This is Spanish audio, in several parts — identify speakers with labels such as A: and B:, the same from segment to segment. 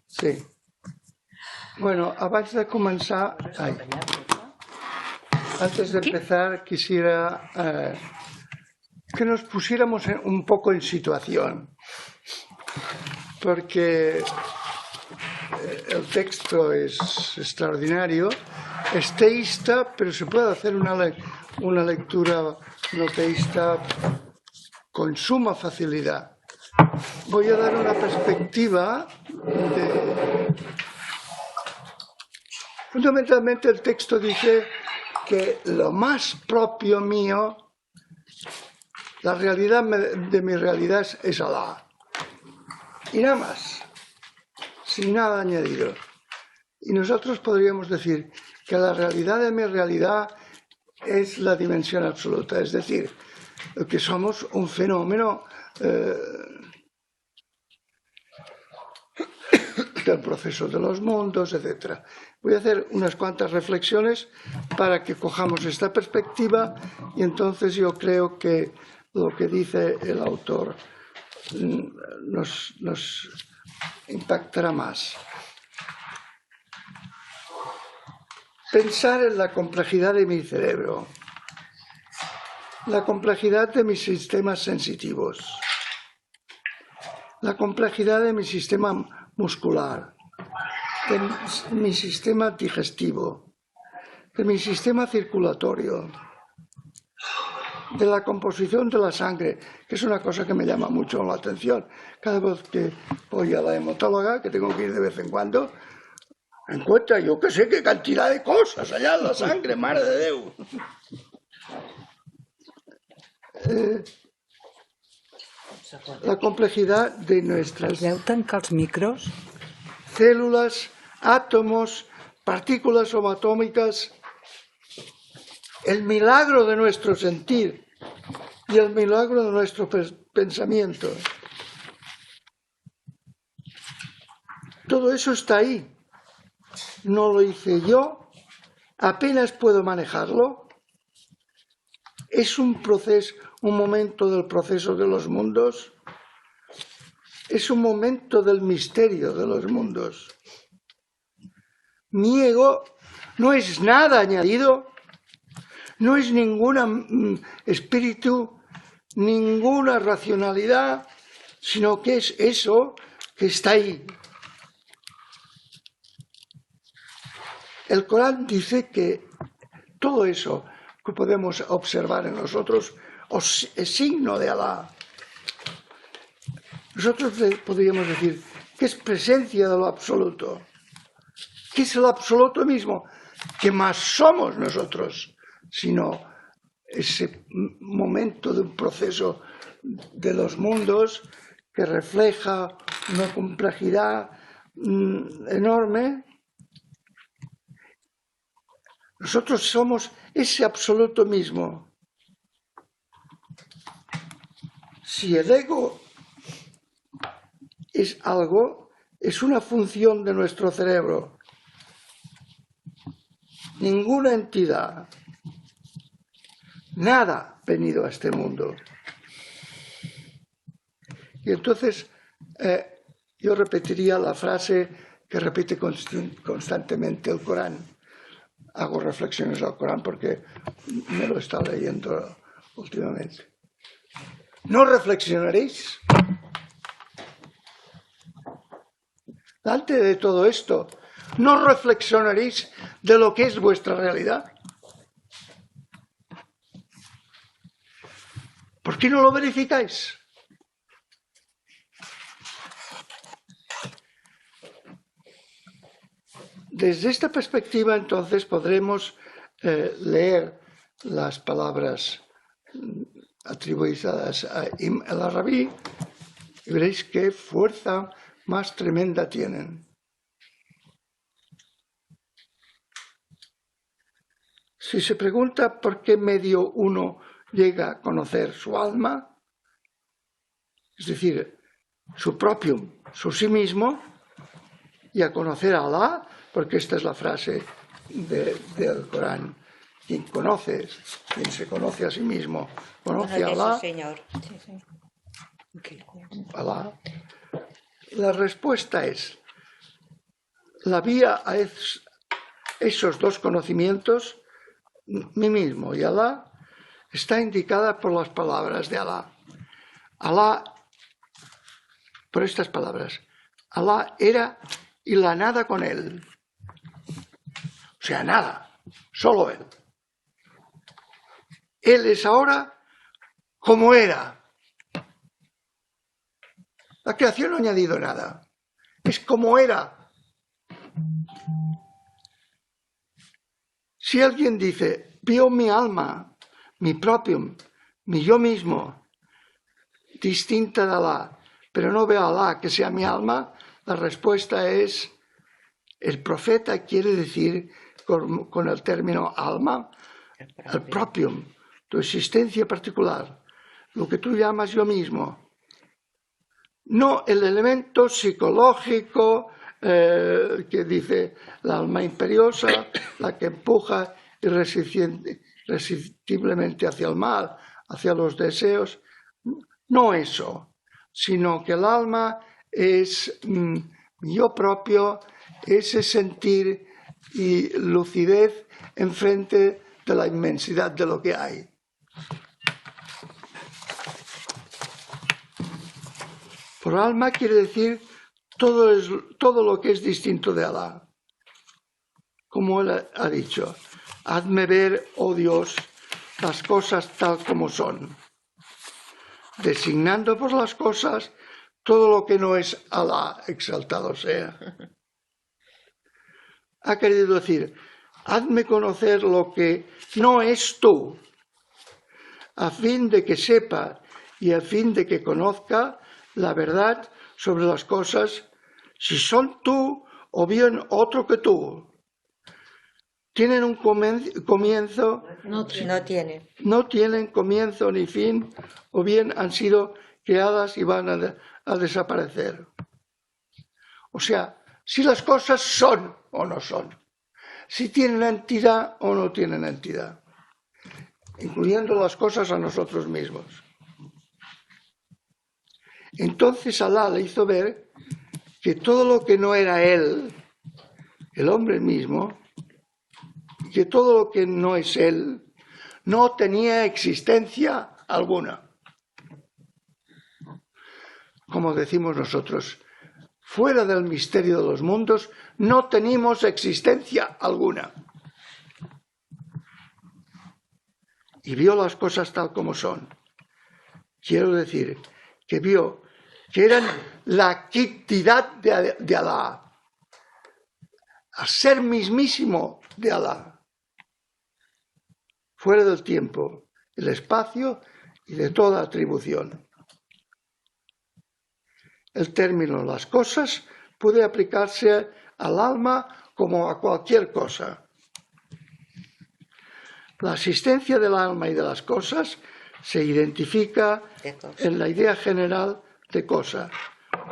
A: Sí. Bueno, abans de començar... Antes de empezar, quisiera que nos pusiéramos un poco en situación, porque el texto es extraordinario, es teísta, pero se puede hacer una lectura no teísta con suma facilidad. Voy a dar una perspectiva de... Fundamentalmente el texto dice que lo más propio mío, la realidad de mi realidad es Alá. Y nada más, sin nada añadido. Y nosotros podríamos decir que la realidad de mi realidad es la dimensión absoluta, es decir, que somos un fenómeno del proceso de los mundos, etc. Voy a hacer unas cuantas reflexiones para que cojamos esta perspectiva y entonces yo creo que lo que dice el autor nos impactará más. Pensar en la complejidad de mi cerebro, la complejidad de mis sistemas sensitivos, la complejidad de mi sistema muscular, de mi sistema digestivo, de mi sistema circulatorio, de la composición de la sangre, que es una cosa que me llama mucho la atención. Cada vez que voy a la hematóloga, que tengo que ir de vez en cuando, encuentra yo que sé qué cantidad de cosas allá en la sangre, mare de Déu. La complejidad de nuestras células, átomos, partículas subatómicas, el milagro de nuestro sentir y el milagro de nuestro pensamiento. Todo eso está ahí. No lo hice yo, apenas puedo manejarlo. Es un proceso, un momento del proceso de los mundos. Es un momento del misterio de los mundos. Mi ego no es nada añadido, no es ningún espíritu, ninguna racionalidad, sino que es eso que está ahí. El Corán dice que todo eso que podemos observar en nosotros es signo de Alá. Nosotros podríamos decir que es presencia de lo absoluto, que es el absoluto mismo, que más somos nosotros, sino ese momento de un proceso de los mundos que refleja una complejidad enorme. Nosotros somos ese absoluto mismo. Si el ego es algo, es una función de nuestro cerebro. Ninguna entidad, nada ha venido a este mundo. Y entonces yo repetiría la frase que repite constantemente el Corán. Hago reflexiones al Corán porque me lo he estado leyendo últimamente. ¿No reflexionaréis? Delante de todo esto, ¿no reflexionaréis de lo que es vuestra realidad? ¿Por qué no lo verificáis? Desde esta perspectiva, entonces, podremos leer las palabras atribuidas a Ibn al-Arabi y veréis qué fuerza más tremenda tienen. Si se pregunta por qué medio uno llega a conocer su alma, es decir, su propio, su sí mismo, y a conocer a Alá, porque esta es la frase del Corán: quien se conoce a sí mismo, conoce a Alá.
B: Señor.
A: Alá. La respuesta es, la vía a esos dos conocimientos, mí mismo y Alá, está indicada por las palabras de Alá. Alá, por estas palabras, Alá era y la nada con él. O sea, nada, solo él. Él es ahora como era. La creación no ha añadido nada. Es como era. Si alguien dice, vio mi alma, mi propio, mi yo mismo, distinta de Alá, pero no veo a Alá que sea mi alma, la respuesta es, el profeta quiere decir con el término alma, el propio, tu existencia particular, lo que tú llamas yo mismo. No el elemento psicológico que dice la alma imperiosa, la que empuja irresistiblemente hacia el mal, hacia los deseos. No eso, sino que el alma es yo propio, ese sentir y lucidez enfrente de la inmensidad de lo que hay. Por alma quiere decir todo lo que es distinto de Alá. Como él ha dicho, hazme ver, oh Dios, las cosas tal como son, designando por las cosas todo lo que no es Alá, exaltado sea. Ha querido decir, hazme conocer lo que no es tú, a fin de que sepa y a fin de que conozca la verdad sobre las cosas, si son tú o bien otro que tú. ¿Tienen un comienzo?
B: No tiene.
A: No tienen comienzo ni fin, o bien han sido creadas y van a desaparecer. O sea, si las cosas son o no son, si tienen entidad o no tienen entidad, incluyendo las cosas a nosotros mismos. Entonces Alá le hizo ver que todo lo que no era él, el hombre mismo, que todo lo que no es él, no tenía existencia alguna. Como decimos nosotros, fuera del misterio de los mundos no tenemos existencia alguna. Y vio las cosas tal como son. Quiero decir que vio que eran la quintidad de Alá, a ser mismísimo de Alá, fuera del tiempo, el espacio y de toda atribución. El término las cosas puede aplicarse al alma como a cualquier cosa. La existencia del alma y de las cosas se identifica en la idea general de cosa.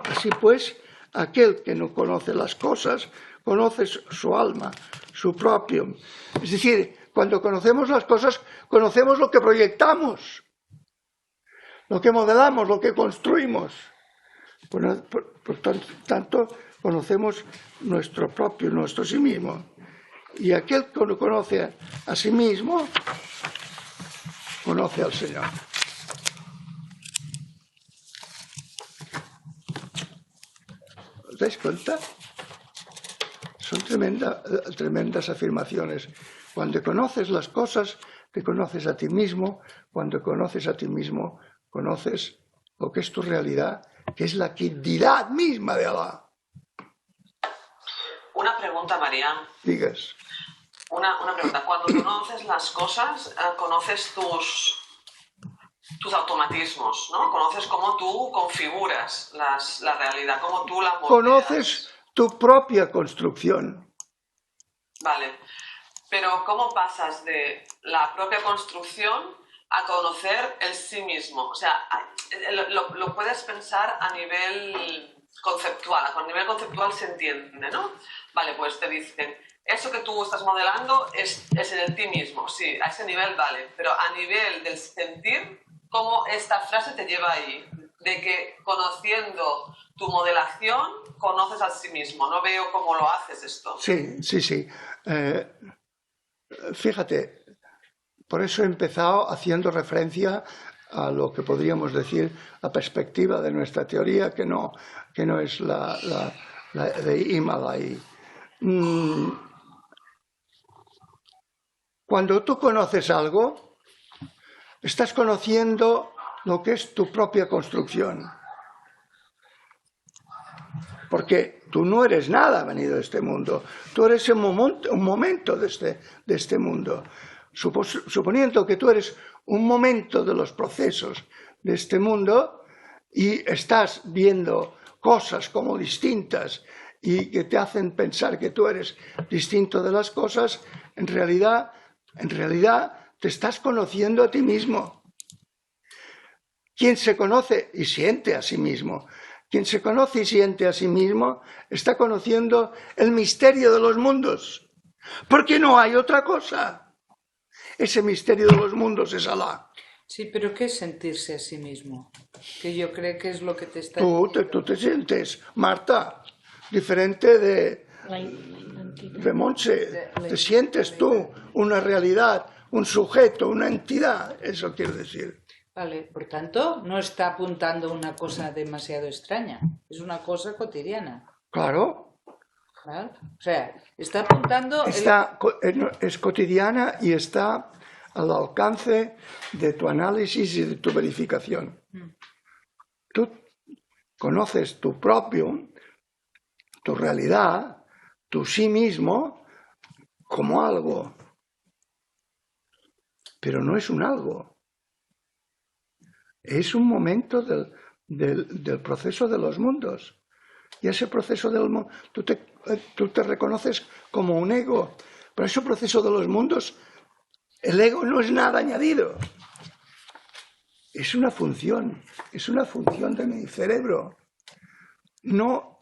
A: Así pues, aquel que no conoce las cosas, conoce su alma, su propio. Es decir, cuando conocemos las cosas, conocemos lo que proyectamos, lo que modelamos, lo que construimos. Por tanto, conocemos nuestro propio, nuestro sí mismo. Y aquel que no conoce a sí mismo, conoce al Señor. ¿Os dais cuenta? Son tremendas afirmaciones. Cuando conoces las cosas, te conoces a ti mismo. Cuando conoces a ti mismo, conoces lo que es tu realidad, que es la quintidad misma de Alá.
C: Una pregunta, Marián.
A: Digas.
C: Una pregunta. Cuando conoces las cosas, conoces tus automatismos, ¿no? Conoces cómo tú configuras la realidad, cómo tú la moldeas.
A: Conoces tu propia construcción.
C: Vale. Pero ¿cómo pasas de la propia construcción a conocer el sí mismo? O sea, lo puedes pensar a nivel conceptual. A nivel conceptual se entiende, ¿no? Vale, pues te dicen, eso que tú estás modelando es en el ti mismo. Sí, a ese nivel vale. Pero a nivel del sentir, ¿cómo esta frase te lleva ahí? de que conociendo tu modelación conoces a sí mismo. No veo cómo lo haces esto.
A: Sí, sí, sí. Fíjate, por eso he empezado haciendo referencia a lo que podríamos decir la perspectiva de nuestra teoría, que no es la de Himalay. Cuando tú conoces algo, estás conociendo lo que es tu propia construcción. Porque tú no eres nada venido de este mundo, tú eres un momento de este mundo. Suponiendo que tú eres un momento de los procesos de este mundo y estás viendo cosas como distintas y que te hacen pensar que tú eres distinto de las cosas, en realidad te estás conociendo a ti mismo. Quien se conoce y siente a sí mismo, quien se conoce y siente a sí mismo, está conociendo el misterio de los mundos, porque no hay otra cosa. Ese misterio de los mundos es Alá.
B: Sí, pero ¿qué es sentirse a sí mismo? Que yo creo que es lo que te está
A: Tú te sientes, Marta, diferente de Montse. Te sientes tú una realidad, un sujeto, una entidad. Eso quiero decir.
B: Vale, por tanto, no está apuntando una cosa demasiado extraña. Es una cosa cotidiana.
A: Claro.
B: ¿Vale? O sea, está apuntando...
A: Es cotidiana y está al alcance de tu análisis y de tu verificación. Tú conoces tu realidad, tu sí mismo, como algo. Pero no es un algo. Es un momento del proceso de los mundos. Y ese proceso del mundo, tú te reconoces como un ego. Pero ese proceso de los mundos, el ego no es nada añadido. Es una función de mi cerebro. No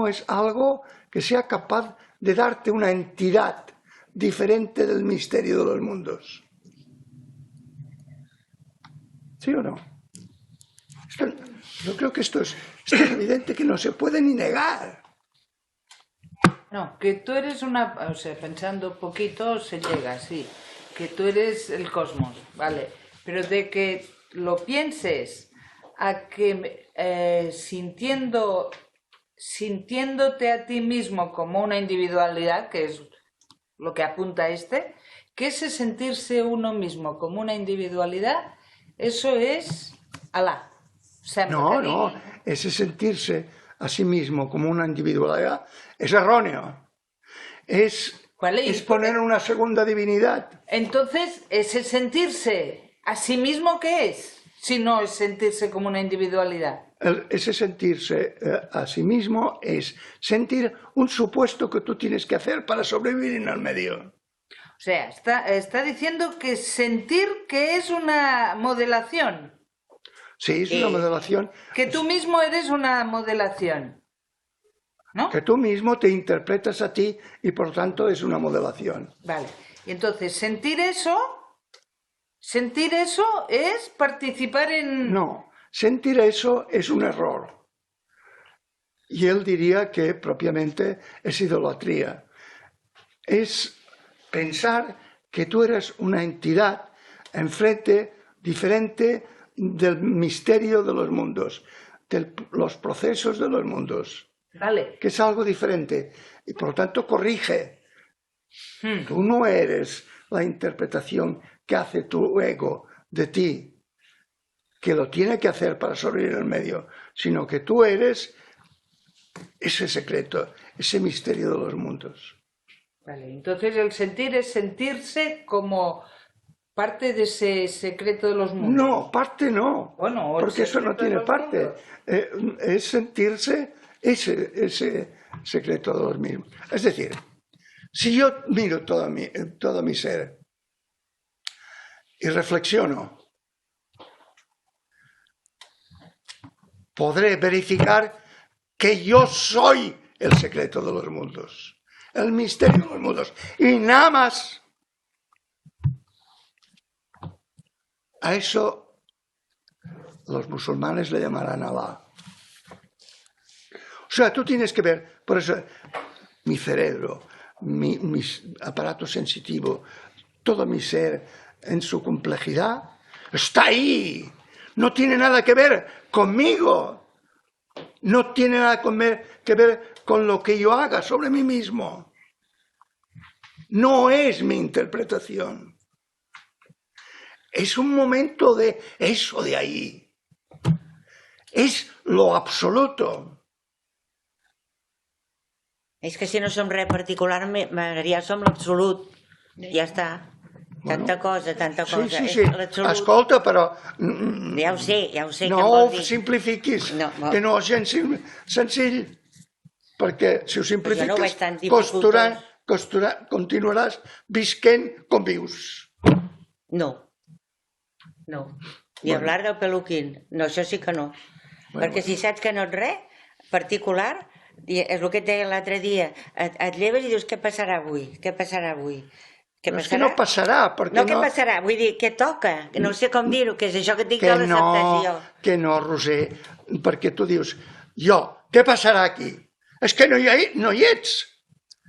A: es algo que sea capaz de darte una entidad diferente del misterio de los mundos. ¿Sí o no? Yo creo que esto es evidente, que no se puede ni negar.
B: No, que tú eres una... O sea, pensando un poquito se llega, sí. Que tú eres el cosmos, ¿vale? Pero de que lo pienses a que sintiéndote a ti mismo como una individualidad, que es lo que apunta que ese sentirse uno mismo como una individualidad, eso es Alá.
A: No, ese sentirse a sí mismo como una individualidad es erróneo. Es poner una segunda divinidad.
B: Entonces, ese sentirse a sí mismo, ¿qué es? Si no es sentirse como una individualidad.
A: Ese sentirse a sí mismo es sentir un supuesto que tú tienes que hacer para sobrevivir en el medio.
B: O sea, está diciendo que sentir que es una modelación.
A: Sí, es una modelación.
B: Que tú mismo eres una modelación, ¿no?
A: Que tú mismo te interpretas a ti y por tanto es una modelación.
B: Vale, y entonces sentir eso es participar en...
A: No, sentir eso es un error. Y él diría que propiamente es idolatría. Es pensar que tú eres una entidad diferente del misterio de los mundos, de los procesos de los mundos.
B: Vale.
A: Que es algo diferente. Y por lo tanto corrige. Tú no eres la interpretación que hace tu ego de ti, que lo tiene que hacer para sobrevivir en el medio, sino que tú eres ese secreto, ese misterio de los mundos.
B: Vale, entonces el sentir es sentirse como parte de ese secreto de los mundos.
A: No, parte no,
B: bueno,
A: porque eso no tiene parte. Es sentirse ese secreto de los mismos. Es decir, si yo miro todo mi ser y reflexiono, podré verificar que yo soy el secreto de los mundos, el misterio de los mundos, y nada más. A eso los musulmanes le llamarán Alá. O sea, tú tienes que ver, por eso, mi cerebro, mi aparato sensitivo, todo mi ser en su complejidad, está ahí. No tiene nada que ver conmigo. No tiene nada que ver con lo que yo haga sobre mí mismo. No es mi interpretación. Es un momento de eso de ahí. És lo absoluto.
D: És que si no som res particular, ja som l'absolut. Ja està. Tanta cosa, tanta cosa.
A: Sí, sí, sí. Escolta, però...
D: Ja ho sé,
A: no
D: què vol dir.
A: ho simplifiquis,
D: no,
A: que no és gens senzill, perquè si ho simplifiques, continuaràs visquent com vius.
D: No. I hablar del peluquín, no, això sí que no. Perquè si saps que no ets res particular, és el que et deia l'altre dia, et lleves i dius què passarà avui, què passarà avui.
A: No és que no passarà, perquè
D: no... què passarà? Vull dir, què toca? No sé com dir-ho, que és això que et dic de l'acceptació.
A: Que no, Roser, perquè tu dius, què passarà aquí? És que no hi ets.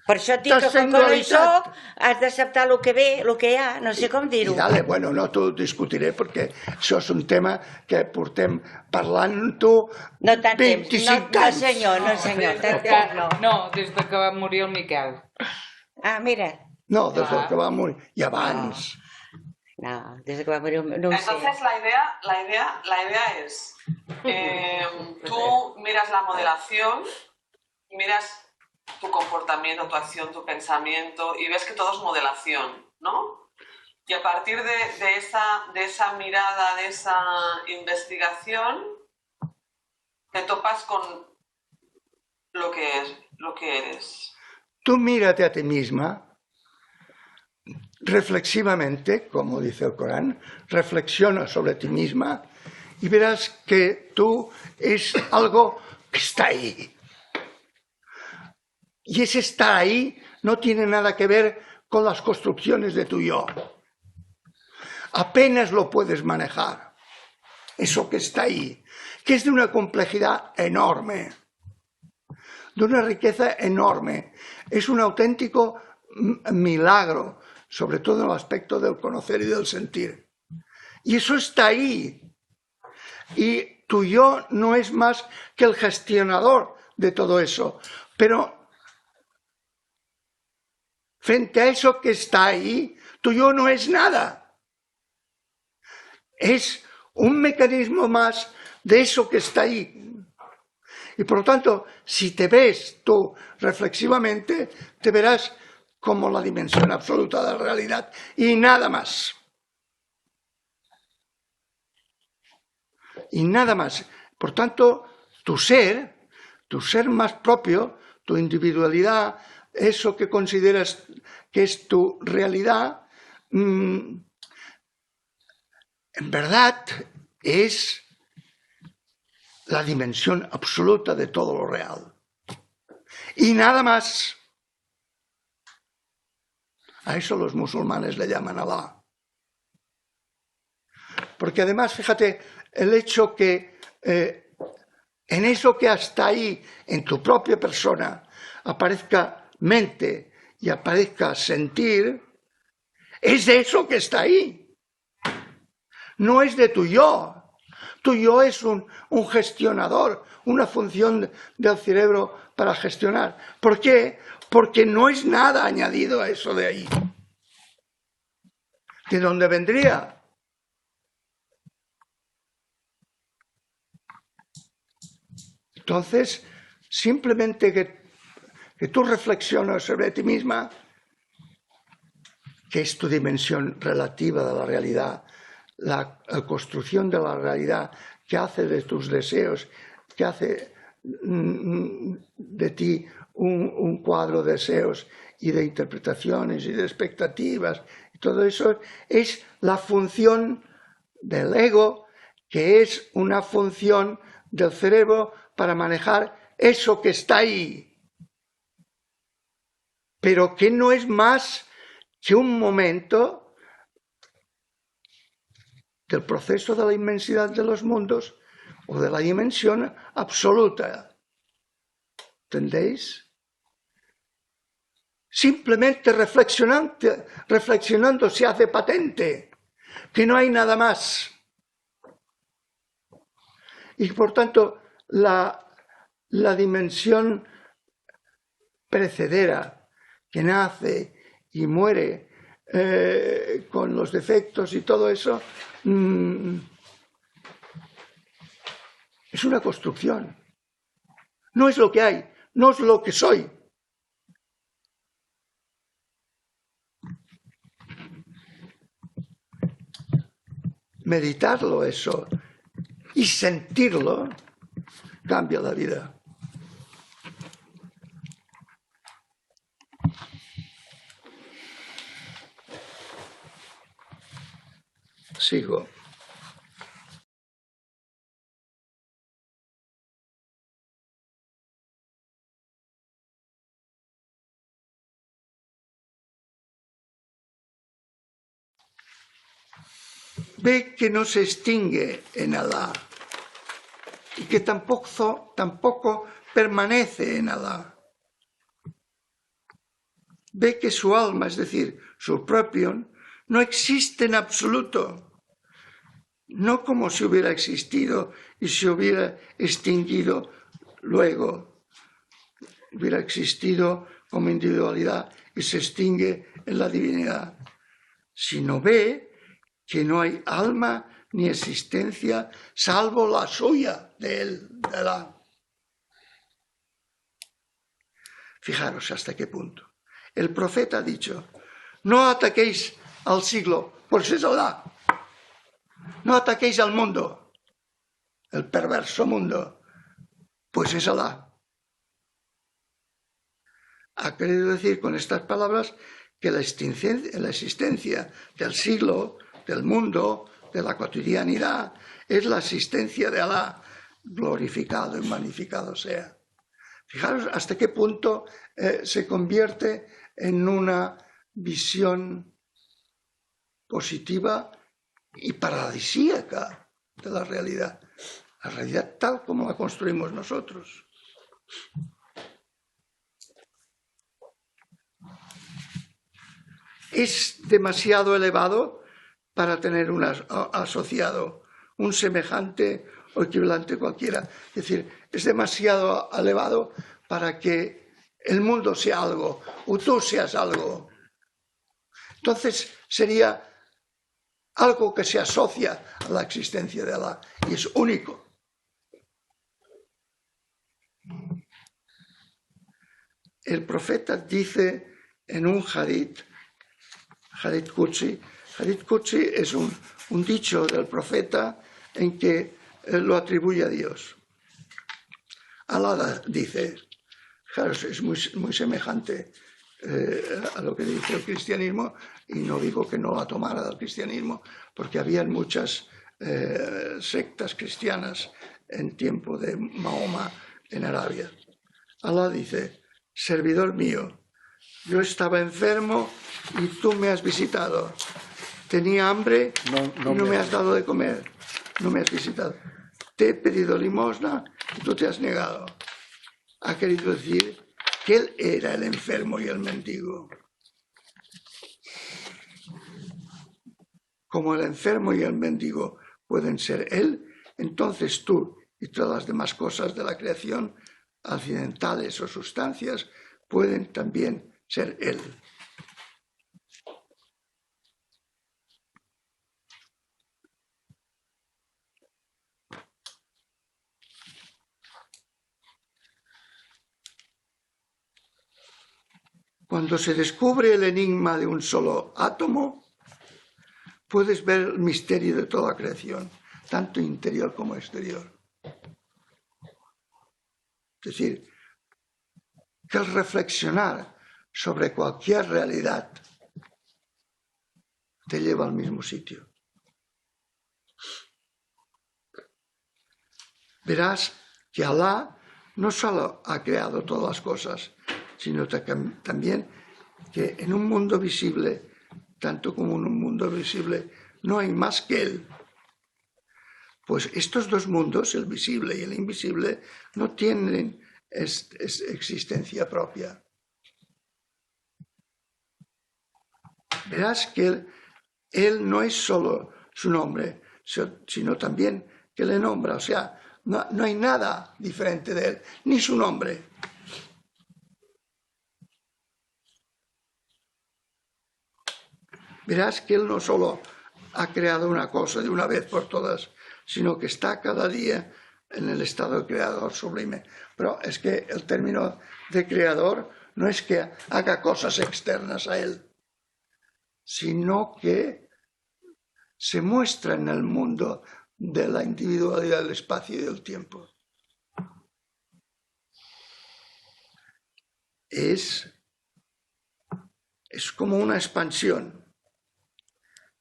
D: Per això et dic que com que no hi soc, has d'acceptar el que ve, el que hi ha, no sé com dir-ho.
A: I dale, bueno, no t'ho discutiré, perquè això és un tema que portem parlant-ho 25 anys.
D: No senyor, tant temps no.
B: No, des de que va morir el Miquel.
D: Ah, mira.
A: No, des que va morir, i abans.
D: No, des que va morir, no ho sé.
C: Entonces la idea es, tú miras la modelación, miras tu comportamiento, tu acción, tu pensamiento y ves que todo es modelación, ¿no? Y a partir de esa mirada, de esa investigación, te topas con lo que eres.
A: Tú mírate a ti misma reflexivamente, como dice el Corán, reflexiona sobre ti misma y verás que tú es algo que está ahí. Y ese estar ahí no tiene nada que ver con las construcciones de tu yo. Apenas lo puedes manejar, eso que está ahí, que es de una complejidad enorme, de una riqueza enorme. Es un auténtico milagro, sobre todo en el aspecto del conocer y del sentir. Y eso está ahí. Y tu yo no es más que el gestionador de todo eso. Pero frente a eso que está ahí, tu yo no es nada. Es un mecanismo más de eso que está ahí. Y por lo tanto, si te ves tú reflexivamente, te verás como la dimensión absoluta de la realidad y nada más. Y nada más. Por tanto, tu ser más propio, tu individualidad, eso que consideras que es tu realidad, en verdad es la dimensión absoluta de todo lo real. Y nada más. A eso los musulmanes le llaman Alá. Porque además, fíjate, el hecho que en eso que hasta ahí, en tu propia persona, aparezca mente y aparezca sentir, es de eso que está ahí. No es de tu yo. Tu yo es un gestionador, una función del cerebro para gestionar. ¿Por qué? Porque no es nada añadido a eso de ahí. ¿De dónde vendría? Entonces, simplemente que tú reflexiones sobre ti misma, que es tu dimensión relativa de la realidad, la construcción de la realidad que hace de tus deseos, que hace de ti un cuadro de deseos y de interpretaciones y de expectativas, y todo eso es la función del ego, que es una función del cerebro para manejar eso que está ahí, pero que no es más que un momento del proceso de la inmensidad de los mundos o de la dimensión absoluta. ¿Entendéis? Simplemente reflexionando se hace patente que no hay nada más. Y por tanto, la dimensión precedera, que nace y muere con los defectos y todo eso, es una construcción. No es lo que hay, no es lo que soy. Meditarlo eso y sentirlo cambia la vida. Sigo. Ve que no se extingue en Alá y que tampoco permanece en Alá. Ve que su alma, es decir, su propio, no existe en absoluto, no como si hubiera existido y se hubiera extinguido luego, hubiera existido como individualidad y se extingue en la divinidad, sino ve que no hay alma ni existencia salvo la suya de él, de Alá. Fijaros hasta qué punto. El profeta ha dicho, no ataquéis al siglo, pues es Alá. No ataquéis al mundo, el perverso mundo, pues es Alá. Ha querido decir con estas palabras que la existencia del siglo, del mundo, de la cotidianidad, es la existencia de Alá, glorificado y magnificado sea. Fijaros hasta qué punto se convierte en una visión positiva y paradisíaca de la realidad tal como la construimos nosotros. Es demasiado elevado para tener un asociado, un semejante o equivalente cualquiera. Es decir, es demasiado elevado para que el mundo sea algo o tú seas algo. Entonces sería algo que se asocia a la existencia de Alá y es único. El profeta dice en un hadith Qudsi es un dicho del profeta en que lo atribuye a Dios. Alá dice, claro, es muy semejante a lo que dice el cristianismo, y no digo que no la tomara del cristianismo, porque habían muchas sectas cristianas en tiempo de Mahoma en Arabia. Alá dice, servidor mío, yo estaba enfermo y tú me has visitado. Tenía hambre y no me has dado de comer. No me has visitado. Te he pedido limosna y tú te has negado. Ha querido decir que él era el enfermo y el mendigo. Como el enfermo y el mendigo pueden ser él, entonces tú y todas las demás cosas de la creación, accidentales o sustancias, pueden también ser él. Cuando se descubre el enigma de un solo átomo, puedes ver el misterio de toda la creación, tanto interior como exterior. Es decir, que el reflexionar sobre cualquier realidad te lleva al mismo sitio. Verás que Alá no solo ha creado todas las cosas, sino también que en un mundo visible, tanto como en un mundo visible, no hay más que Él. Pues estos dos mundos, el visible y el invisible, no tienen existencia propia. Verás que él no es solo su nombre, sino también que le nombra. O sea, no hay nada diferente de él, ni su nombre. Verás que él no solo ha creado una cosa de una vez por todas, sino que está cada día en el estado de creador sublime. Pero es que el término de creador no es que haga cosas externas a él, sino que se muestra en el mundo de la individualidad del espacio y del tiempo. Es como una expansión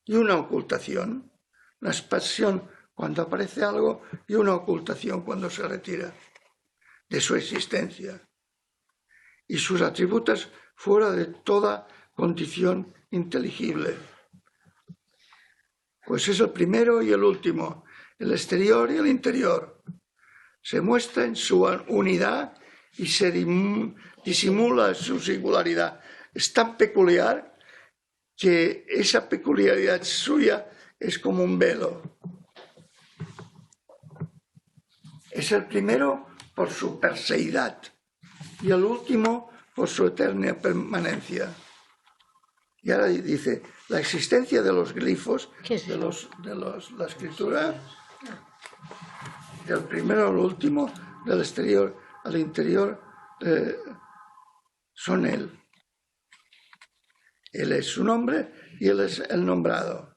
A: y una ocultación. Una expansión cuando aparece algo y una ocultación cuando se retira de su existencia. Y sus atributos fuera de toda condición inteligible. Pues es el primero y el último, el exterior y el interior. Se muestra en su unidad y se disimula su singularidad. Es tan peculiar que esa peculiaridad suya es como un velo. Es el primero por su perseidad y el último por su eterna permanencia. Y ahora dice, la existencia de los glifos, la escritura, del primero al último, del exterior al interior, son él. Él es su nombre y él es el nombrado.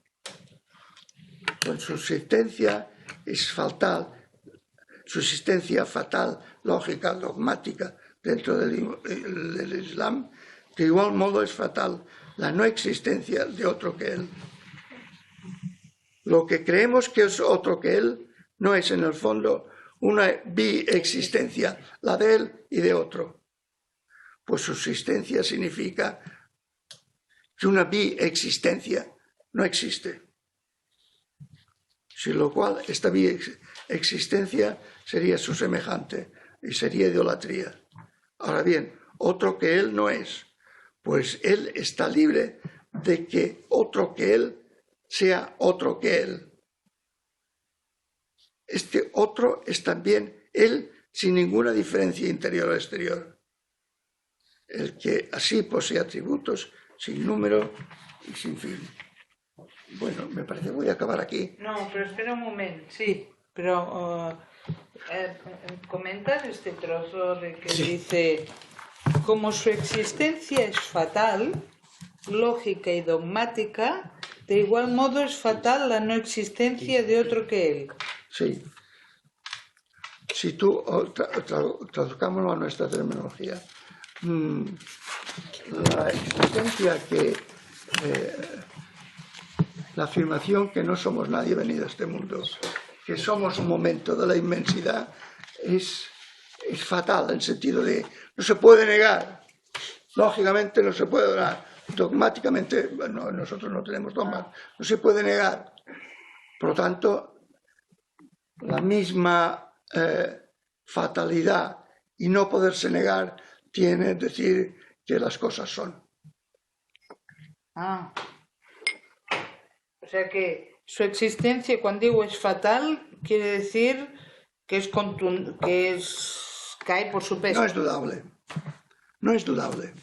A: Pues su existencia es fatal, su existencia fatal, lógica, dogmática, dentro del Islam, de igual modo es fatal la no existencia de otro que él. Lo que creemos que es otro que él no es en el fondo una biexistencia, la de él y de otro. Pues su existencia significa que una biexistencia no existe. Sin lo cual esta biexistencia sería su semejante y sería idolatría. Ahora bien, otro que él no es, pues él está libre de que otro que él sea otro que él. Este otro es también él sin ninguna diferencia interior o exterior. El que así posee atributos sin número y sin fin. Bueno, me parece que voy a acabar aquí.
B: No, pero espera un momento, sí, pero comentar este trozo de que dice, como su existencia es fatal, lógica y dogmática, de igual modo es fatal la no existencia de otro que él.
A: Sí. Si tú traduzcámoslo a nuestra terminología, la existencia que la afirmación que no somos nadie venido a este mundo, que somos un momento de la inmensidad, es fatal en el sentido de no se puede negar, lógicamente no se puede negar, dogmáticamente, bueno, nosotros no tenemos dogmas, no se puede negar. Por lo tanto, la misma fatalidad y no poderse negar tiene decir que las cosas son.
B: Ah. O sea que su existencia, cuando digo es fatal, quiere decir que cae por su peso.
A: No es dudable. No es dudable.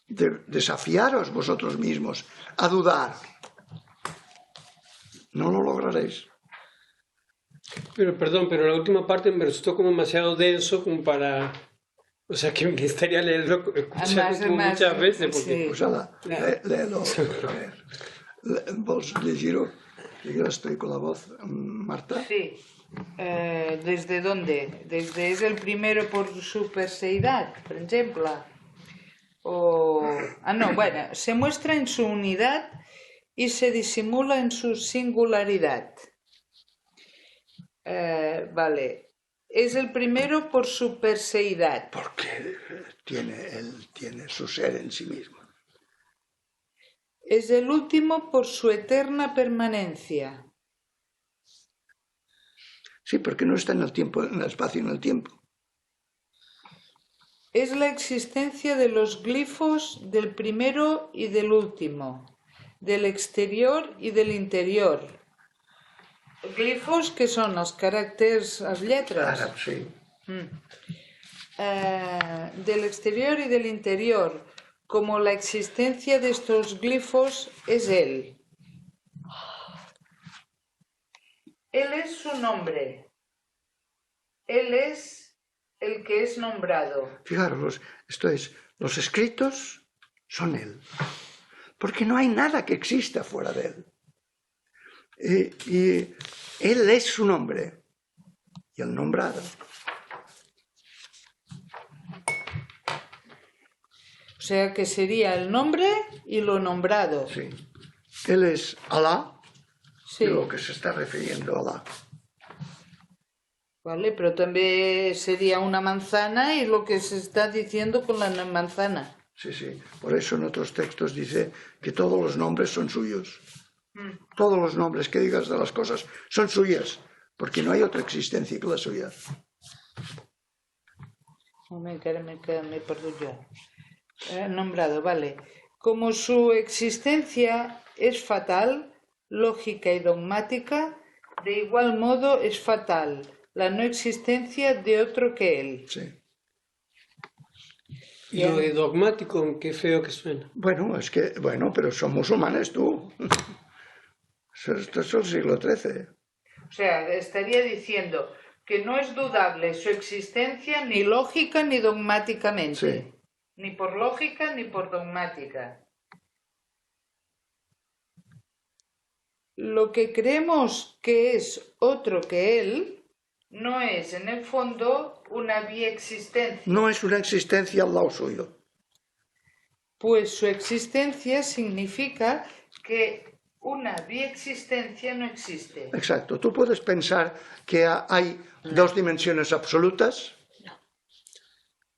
A: Desafiaros vosotros mismos a dudar. No lo lograréis.
E: Pero perdón, pero la última parte me resultó como demasiado denso como para... O sea, que me gustaría leerlo, escucharlo muchas veces. Porque...
B: Sí.
A: Pues ala, léelo. ¿Vols llegir-ho? Que yo estoy con la voz, Marta.
B: Sí. ¿Desde dónde? Desde es el primero por su perseidad, por ejemplo. No, bueno, se muestra en su unidad y se disimula en su singularidad. Vale. Es el primero por su perseidad.
A: Porque él tiene su ser en sí mismo.
B: Es el último por su eterna permanencia.
A: Sí, porque no está en el tiempo, en el espacio y en el tiempo.
B: Es la existencia de los glifos del primero y del último, del exterior y del interior. Glifos, que son els caràcters, les lletres?
A: Àrab, sí.
B: Del exterior y del interior, como la existencia de estos glifos es Él. Él es su nombre. Él es el que es nombrado.
A: Fijaros, esto es, los escritos son Él, porque no hay nada que exista fuera de Él. Y Él es su nombre y el nombrado.
B: O sea que sería el nombre y lo nombrado.
A: Sí. Él es Alá,
B: Sí.
A: de lo que se está refiriendo a Alá.
B: Vale, pero también sería una manzana y lo que se está diciendo con la manzana.
A: Sí, sí. Por eso en otros textos dice que todos los nombres son suyos. Todos los nombres que digas de las cosas son suyas, porque no hay otra existencia que la suya.
B: Me perdo yo. Nombrado, vale. Como su existencia es fatal, lógica y dogmática, de igual modo es fatal la no existencia de otro que él.
A: Sí.
E: Y lo de dogmático, qué feo que suena.
A: Bueno, es que, bueno, pero son musulmanes tú. Esto es el siglo XIII.
B: O sea, estaría diciendo que no es dudable su existencia ni lógica ni dogmáticamente.
A: Sí.
B: Ni por lógica ni por dogmática. Lo que creemos que es otro que él no es en el fondo una biexistencia,
A: No es una existencia al lado suyo.
B: pues su existencia significa que una biexistencia no existe.
A: Exacto. Tú puedes pensar que hay dos dimensiones absolutas.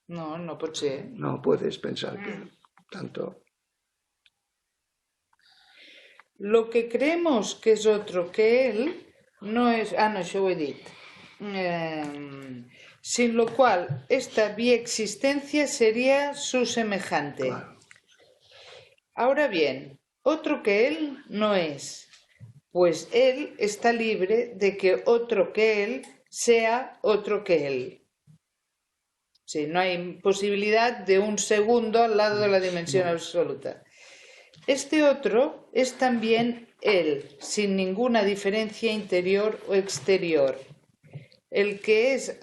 B: No, no pot ser.
A: No puedes pensar que tanto.
B: Lo que creemos que es otro que él no es... Ah, no, això ho he dit. Sin lo cual, esta biexistencia sería su semejante.
A: Claro.
B: Ahora bien, otro que él no es, pues él está libre de que otro que él sea otro que él. Sí, no hay posibilidad de un segundo al lado de la dimensión absoluta. Este otro es también él, sin ninguna diferencia interior o exterior. El que es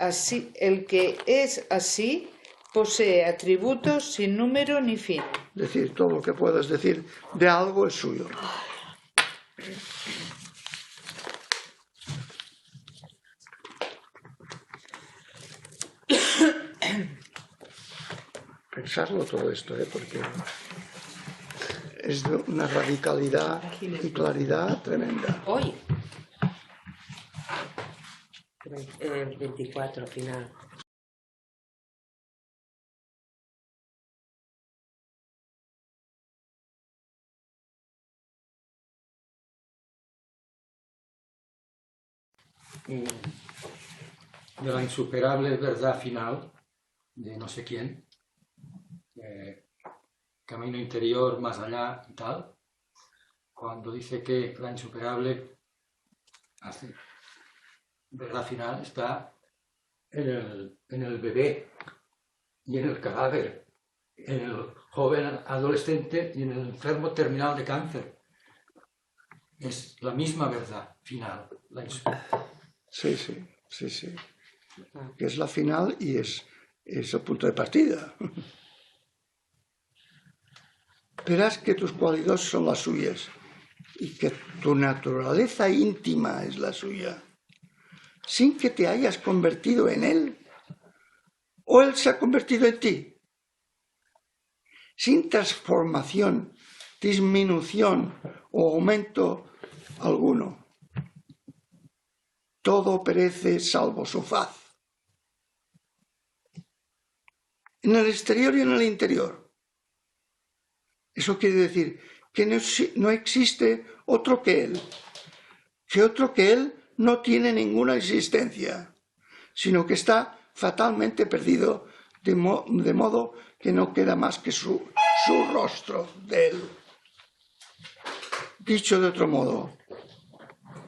B: así posee atributos sin número ni fin.
A: Decir todo lo que puedas decir de algo es suyo. Pensarlo todo esto, porque es de una radicalidad y claridad tremenda.
D: Hoy. El 24 final.
F: De la insuperable verdad final de no sé quién, camino interior más allá y tal, cuando dice que la insuperable verdad final está en el bebé y en el cadáver, en el joven adolescente y en el enfermo terminal de cáncer. Es la misma verdad final, la insuperable.
A: Sí, sí, sí, sí. Que es la final y es el punto de partida. Verás que tus cualidades son las suyas y que tu naturaleza íntima es la suya, sin que te hayas convertido en él o él se ha convertido en ti, sin transformación, disminución o aumento alguno. Todo perece salvo su faz. En el exterior y en el interior. Eso quiere decir que no existe otro que él no tiene ninguna existencia, sino que está fatalmente perdido, de modo que no queda más que su rostro de él. Dicho de otro modo,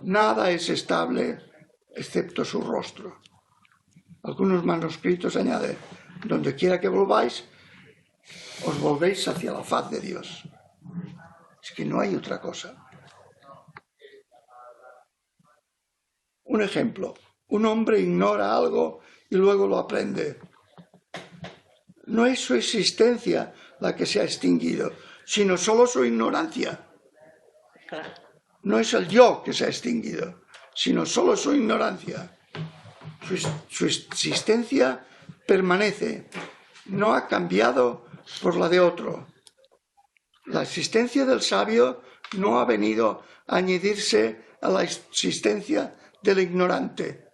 A: nada es estable excepto su rostro. Algunos manuscritos añaden, donde quiera que volváis, os volvéis hacia la faz de Dios. Es que no hay otra cosa. Un ejemplo, un hombre ignora algo y luego lo aprende. No es su existencia la que se ha extinguido, sino solo su ignorancia. No es el yo que se ha extinguido, sino solo su ignorancia. Su existencia permanece, no ha cambiado por la de otro. La existencia del sabio no ha venido a añadirse a la existencia del ignorante.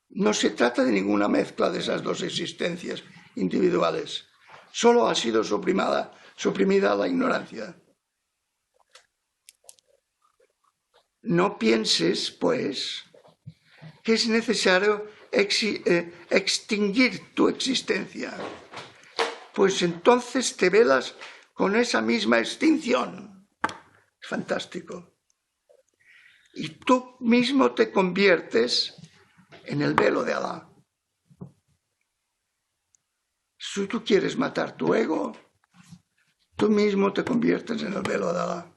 A: No se trata de ninguna mezcla de esas dos existencias individuales. Solo ha sido suprimida la ignorancia. No pienses, pues, que es necesario extinguir tu existencia, pues entonces te velas con esa misma extinción. Fantástico. Y tú mismo te conviertes en el velo de Alá. Si tú quieres matar tu ego, tú mismo te conviertes en el velo de Alá.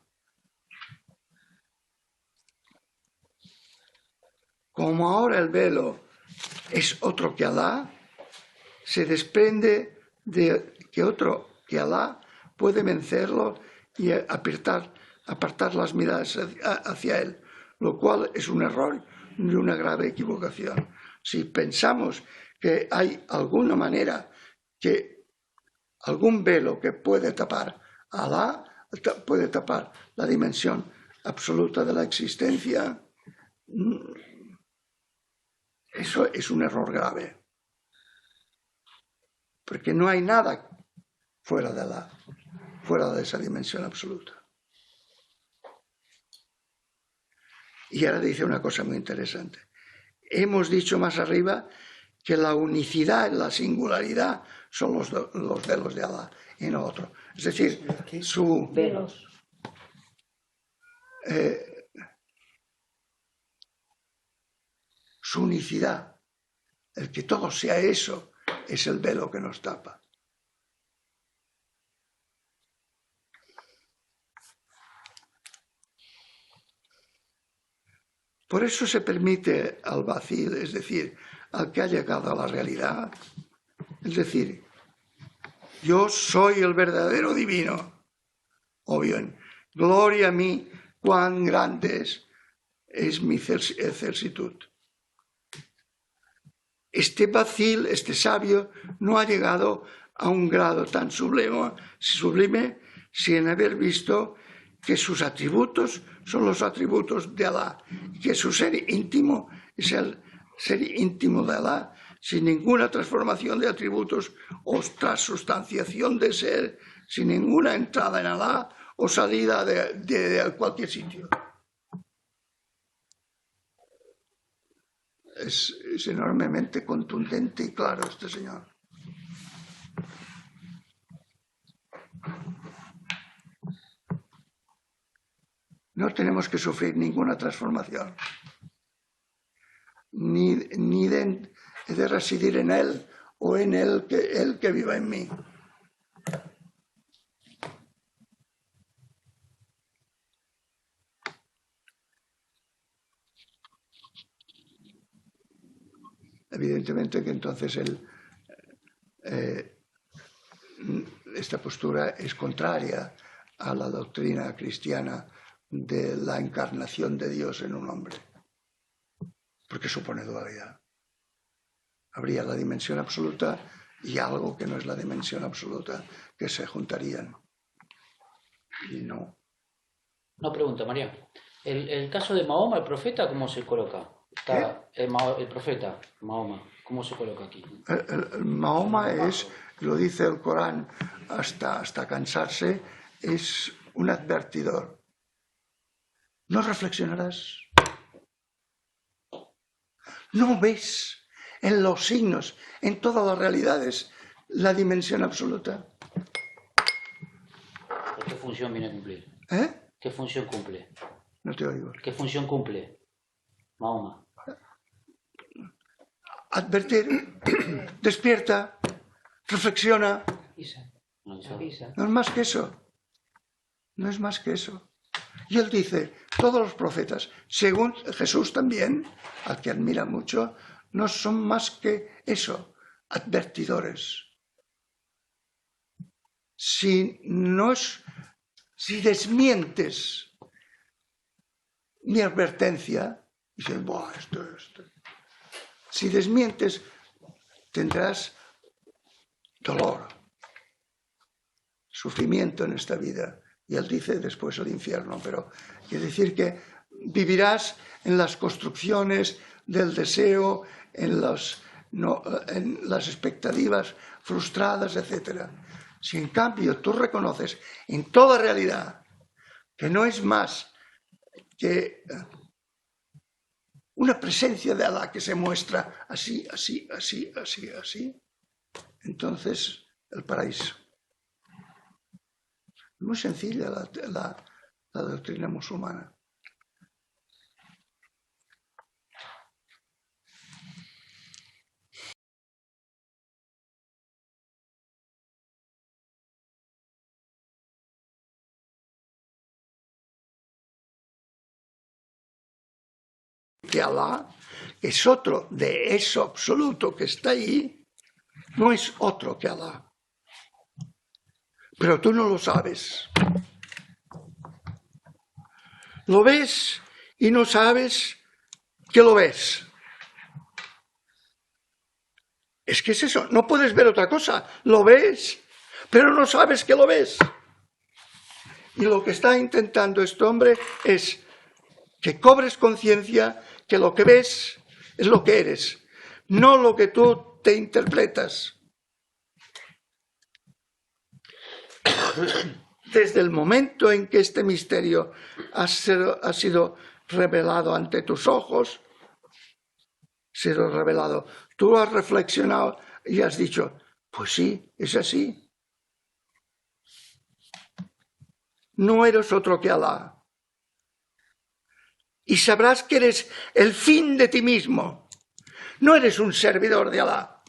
A: Como ahora el velo es otro que Alá, se desprende de que otro que Alá puede vencerlo y apartar las miradas hacia él, lo cual es un error y una grave equivocación. Si pensamos que hay alguna manera, que algún velo que puede tapar a Alá, puede tapar la dimensión absoluta de la existencia, eso es un error grave, porque no hay nada fuera de Alá, fuera de esa dimensión absoluta. Y ahora dice una cosa muy interesante. Hemos dicho más arriba que la unicidad, la singularidad, son los velos de Alá y no otro. Es decir, su unicidad, el que todo sea eso, es el velo que nos tapa. Por eso se permite al vacío, es decir, al que ha llegado a la realidad, es decir, yo soy el verdadero divino, o bien, gloria a mí, cuán grande es mi excelsitud. Este vacío, este sabio, no ha llegado a un grado tan sublime sin haber visto que sus atributos son los atributos de Alá, que su ser íntimo es el ser íntimo de Alá, sin ninguna transformación de atributos o transustanciación de ser, sin ninguna entrada en Alá o salida de cualquier sitio. Es enormemente contundente y claro este señor. No tenemos que sufrir ninguna transformación, ni de residir en él o en él que viva en mí. Evidentemente que entonces esta postura es contraria a la doctrina cristiana de la encarnación de Dios en un hombre, porque supone dualidad. Habría la dimensión absoluta y algo que no es la dimensión absoluta, que se juntarían. Y no.
G: Una pregunta, María. El caso de Mahoma, el profeta, ¿cómo se coloca? El profeta, Mahoma, ¿cómo se coloca aquí?
A: El Mahoma es, lo dice el Corán hasta cansarse, es un advertidor. ¿No reflexionarás? No ves en los signos, en todas las realidades, la dimensión absoluta.
G: ¿Qué función viene a cumplir?
A: ¿Eh?
G: ¿Qué función cumple?
A: No te oigo.
G: ¿Qué función cumple Mahoma?
A: Advertir, despierta, reflexiona.
G: Avisa.
A: No es más que eso. No es más que eso. Y él dice, todos los profetas, según Jesús también, al que admira mucho, no son más que eso, advertidores. Si desmientes mi advertencia, dices, "Buah, esto. Si desmientes, tendrás dolor, sufrimiento en esta vida. Y él dice después el infierno, pero quiere decir que vivirás en las construcciones del deseo, en las expectativas frustradas, etc. Si en cambio tú reconoces en toda realidad que no es más que una presencia de Alá que se muestra así, entonces el paraíso. Muy sencilla la doctrina musulmana. Que Alá es otro de eso absoluto que está ahí, no es otro que Alá. Pero tú no lo sabes. Lo ves y no sabes que lo ves. Es que es eso, no puedes ver otra cosa. Lo ves, pero no sabes que lo ves. Y lo que está intentando este hombre es que cobres conciencia que lo que ves es lo que eres, no lo que tú te interpretas. Desde el momento en que este misterio ha sido revelado ante tus ojos, tú has reflexionado y has dicho, pues sí, es así. No eres otro que Alá. Y sabrás que eres el fin de ti mismo. No eres un servidor de Alá.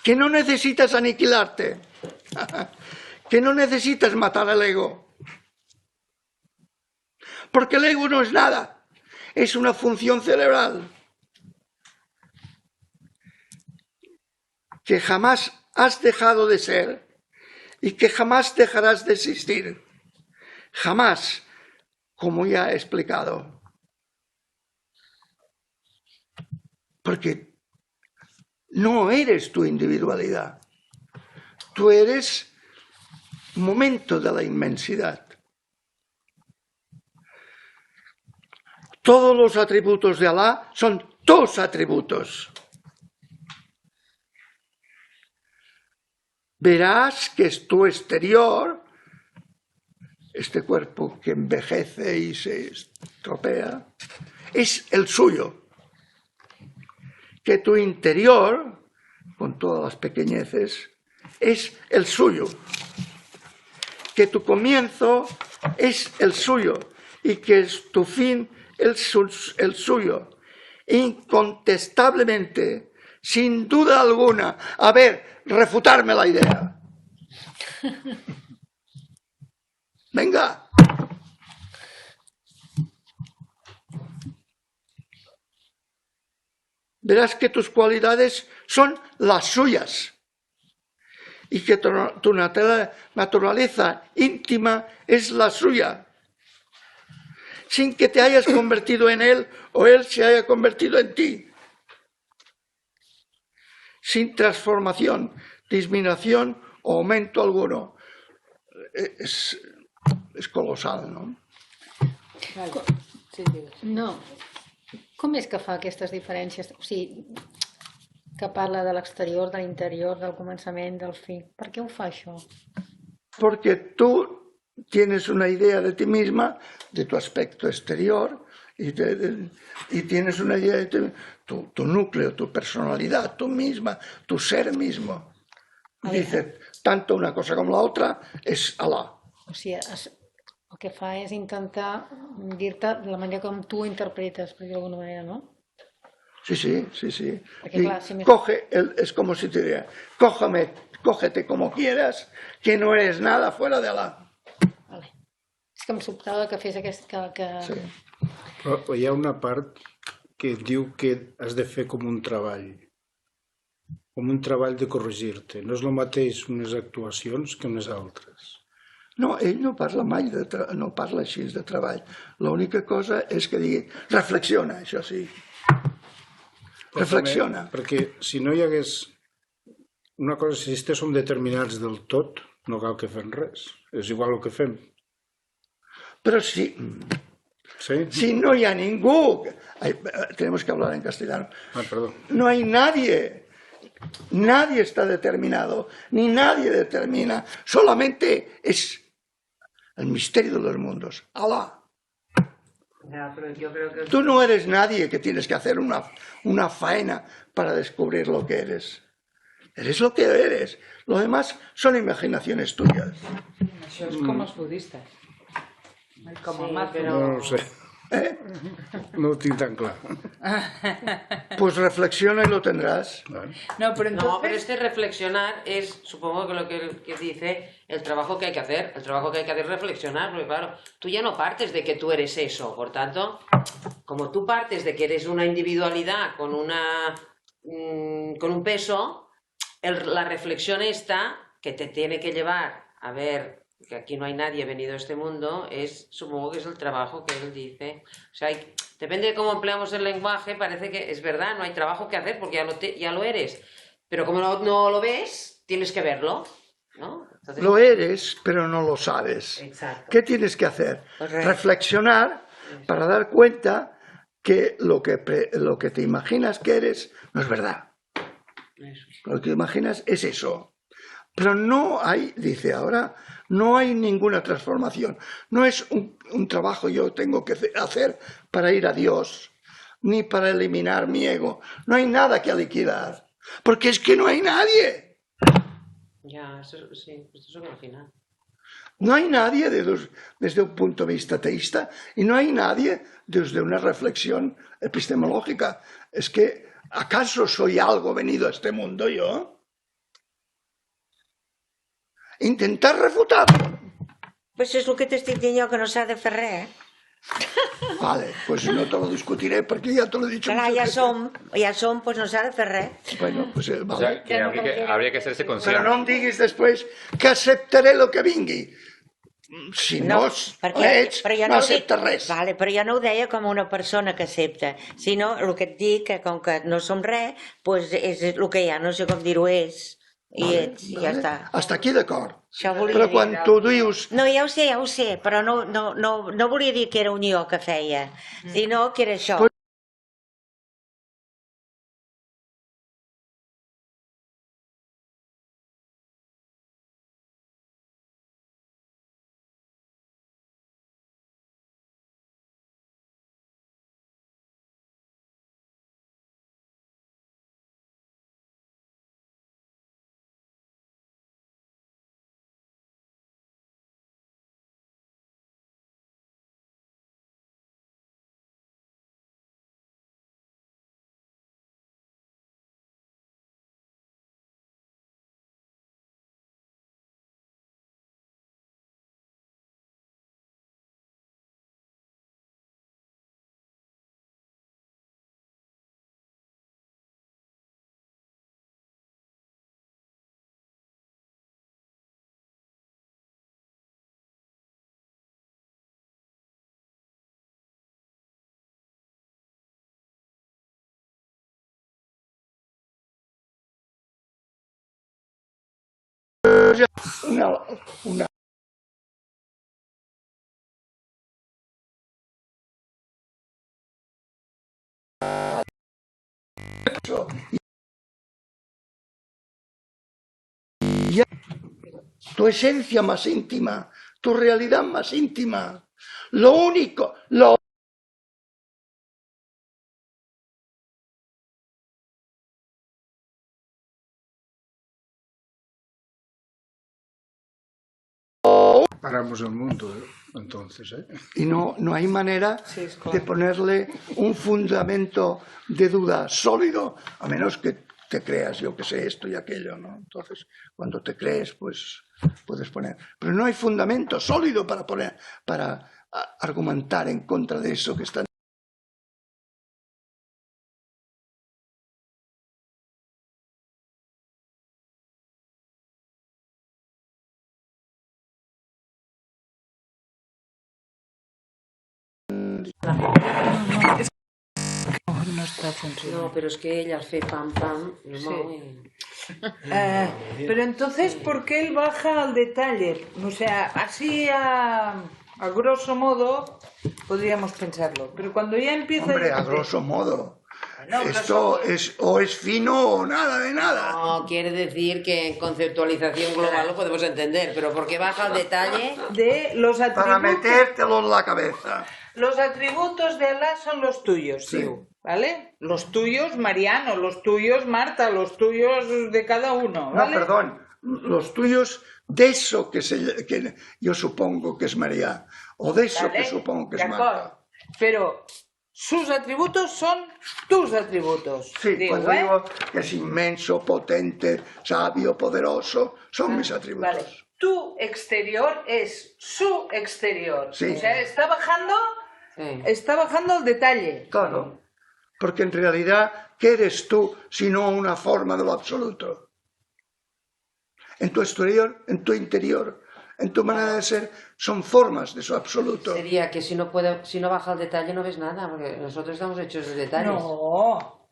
A: Que no necesitas aniquilarte. Que no necesitas matar al ego. Porque el ego no es nada. Es una función cerebral. Que jamás has dejado de ser y que jamás dejarás de existir. Jamás. Como ya he explicado. Porque no eres tu individualidad. Tú eres momento de la inmensidad. Todos los atributos de Alá son tus atributos. Verás que es tu exterior, este cuerpo que envejece y se estropea, es el suyo. Que tu interior, con todas las pequeñeces, es el suyo. Que tu comienzo es el suyo y que tu fin es el suyo. Incontestablemente, sin duda alguna. A ver, refutarme la idea. Venga. Verás que tus cualidades son las suyas y que tu naturaleza íntima es la suya, sin que te hayas convertido en él o él se haya convertido en ti. Sin transformación, disminución o aumento alguno. És colossal, no?
H: No. Com és que fa aquestes diferències? O sigui, que parla de l'exterior, de l'interior, del començament, del fi. Per què ho fa això?
A: Porque tú tienes una idea de ti misma, de tu aspecto exterior, y tienes una idea de tu núcleo, tu personalidad, tú misma, tu ser mismo. Dices, tanto una cosa com l'altra és Alà.
H: O sigui, el que fa és intentar dir-te la manera com tu interpretes, per dir-ho d'alguna manera, no?
A: Sí.
H: Perquè, clar, si
A: Es como si te diría, cógete como quieras, que no eres nada fuera de Alà.
H: Vale. És que em sobtava que fes aquest...
A: Sí.
I: Però hi ha una part que diu que has de fer com un treball de corregir-te. No és el mateix unes actuacions que unes altres.
A: No, ell no parla mai no parla així de treball. L'única cosa és que digui, reflexiona, això sí. Reflexiona.
I: Perquè si no hi hagués una cosa, si som determinats del tot, no cal que fem res. És igual el que fem.
A: Però si no hi ha ningú, tenemos que hablar en castellano, no hay nadie está determinado, ni nadie determina, solamente es el misterio de los mundos, Alá.
B: Ya, pero yo creo que...
A: Tú no eres nadie que tienes que hacer una faena para descubrir lo que eres. Eres lo que eres. Lo demás son imaginaciones tuyas.
B: Això és com els budistes. Com el Mazo.
I: No ho sé. No ho tinc tan clar.
A: Pues reflexiona y lo tendrás.
B: No, pero entonces...
J: No, pero este reflexionar es, supongo que lo que dice, el trabajo que hay que hacer. El trabajo que hay que hacer es reflexionar, porque claro, tú ya no partes de que tú eres eso. Por tanto, como tú partes de que eres una individualidad con un peso, la reflexión esta, que te tiene que llevar a ver que aquí no hay nadie venido a este mundo, supongo que es el trabajo que él dice. O sea, depende de cómo empleamos el lenguaje, parece que es verdad, no hay trabajo que hacer porque ya lo eres. Pero como no lo ves, tienes que verlo, ¿no? Entonces...
A: Lo eres, pero no lo sabes.
J: Exacto.
A: ¿Qué tienes que hacer? Reflexionar para dar cuenta que lo que te imaginas que eres no es verdad. Lo que imaginas es eso. Pero no hay, dice ahora, no hay ninguna transformación. No es un trabajo yo tengo que hacer para ir a Dios, ni para eliminar mi ego. No hay nada que liquidar, porque es que no hay nadie.
J: Ya, eso sí, esto es al final.
A: No hay nadie desde un punto de vista teísta y no hay nadie desde una reflexión epistemológica. Es que, ¿acaso soy algo venido a este mundo yo? Intentar refutar-lo.
D: Pues és el que t'estic dient jo, que no s'ha de fer res.
A: Vale, pues no te lo discutiré porque ya te lo he dicho.
D: Clar, ja som, pues no s'ha de fer res.
A: Bueno, pues vale.
K: O sea, que habría que hacerse consciente.
A: Però no em diguis després que acceptaré el que vingui. Si no ets, no acceptes res.
D: Vale, però jo no ho deia com una persona que accepta, sinó el que et dic, que com que no som res, pues és el que hi ha, no sé com dir-ho és. I ets, i ja està.
A: Hasta aquí d'acord.
D: Però
A: quan tu dius...
D: No, ja ho sé, però no volia dir que era un jo que feia, sinó que era això.
A: Una tu esencia más íntima, tu realidad más íntima. Lo único
I: paramos el mundo, entonces.
A: Y no hay manera de ponerle un fundamento de duda sólido, a menos que te creas, yo que sé, esto y aquello, ¿no? Entonces, cuando te crees, pues puedes poner. Pero no hay fundamento sólido para argumentar en contra de eso que están.
B: No está funcionando.
J: No, pero es que ella hace pam pam.
B: Pero entonces, ¿por qué él baja al detalle? O sea, así a grosso modo podríamos pensarlo, pero cuando ya empieza...
A: Hombre, a grosso modo.
B: No,
A: Esto es fino o nada de nada.
J: No, quiere decir que en conceptualización global lo podemos entender, pero ¿por qué baja al detalle?
B: De los atributos...
A: Para metértelo en la cabeza.
B: Los atributos de Alá son los tuyos,
A: Sí.
B: ¿vale? Los tuyos, Mariano, los tuyos, Marta, los tuyos de cada uno, ¿vale?
A: No, perdón, los tuyos de eso que yo supongo que es María, o de eso
B: ¿Vale?
A: que supongo que es
B: De
A: Marta.
B: acuerdo. Pero sus atributos son tus atributos.
A: Sí,
B: digo,
A: cuando digo que es inmenso, potente, sabio, poderoso, son mis atributos.
B: Vale. Tu exterior es su exterior.
A: Sí.
B: O sea, está bajando al detalle.
A: Claro, porque en realidad, ¿qué eres tú sino una forma de lo absoluto? En tu exterior, en tu interior, en tu manera de ser, son formas de eso absoluto.
J: Sería que si no baja al detalle no ves nada, porque nosotros estamos hechos de detalles.
B: No,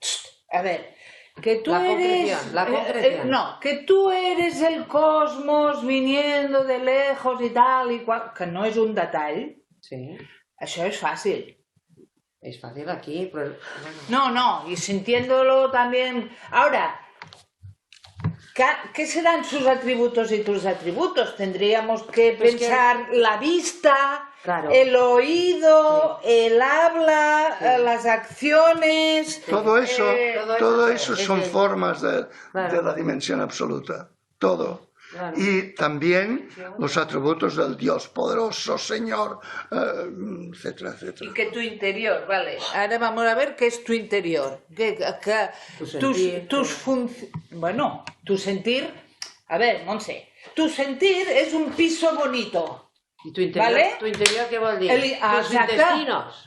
B: a ver, que tú
J: La
B: eres...
J: concreción, la concreción.
B: no, que tú eres el cosmos viniendo de lejos y tal y cual, que no és un detall,
J: Sí,
B: això és fàcil.
J: es fácil aquí, pero...
B: No, y sintiéndolo también... Ahora, ¿qué serán sus atributos y tus atributos? Tendríamos que
J: Pues
B: pensar la vista,
J: Claro.
B: el oído, el habla, las acciones...
A: Todo eso
J: es
A: son
J: el-
A: formas de
J: Claro.
A: la dimensión absoluta. Todo.
J: Claro.
A: Y también los atributos del Dios poderoso, Señor, etcétera, etcétera.
B: Y que tu interior, vale. Ahora vamos a ver qué es tu interior.
J: Tu sentir,
B: Bueno, tu sentir... A ver, Montse, tu sentir es un piso bonito.
J: ¿Y tu interior,
B: ¿Vale?
J: tu interior qué vol dir? Tus
B: exacte.
J: intestinos.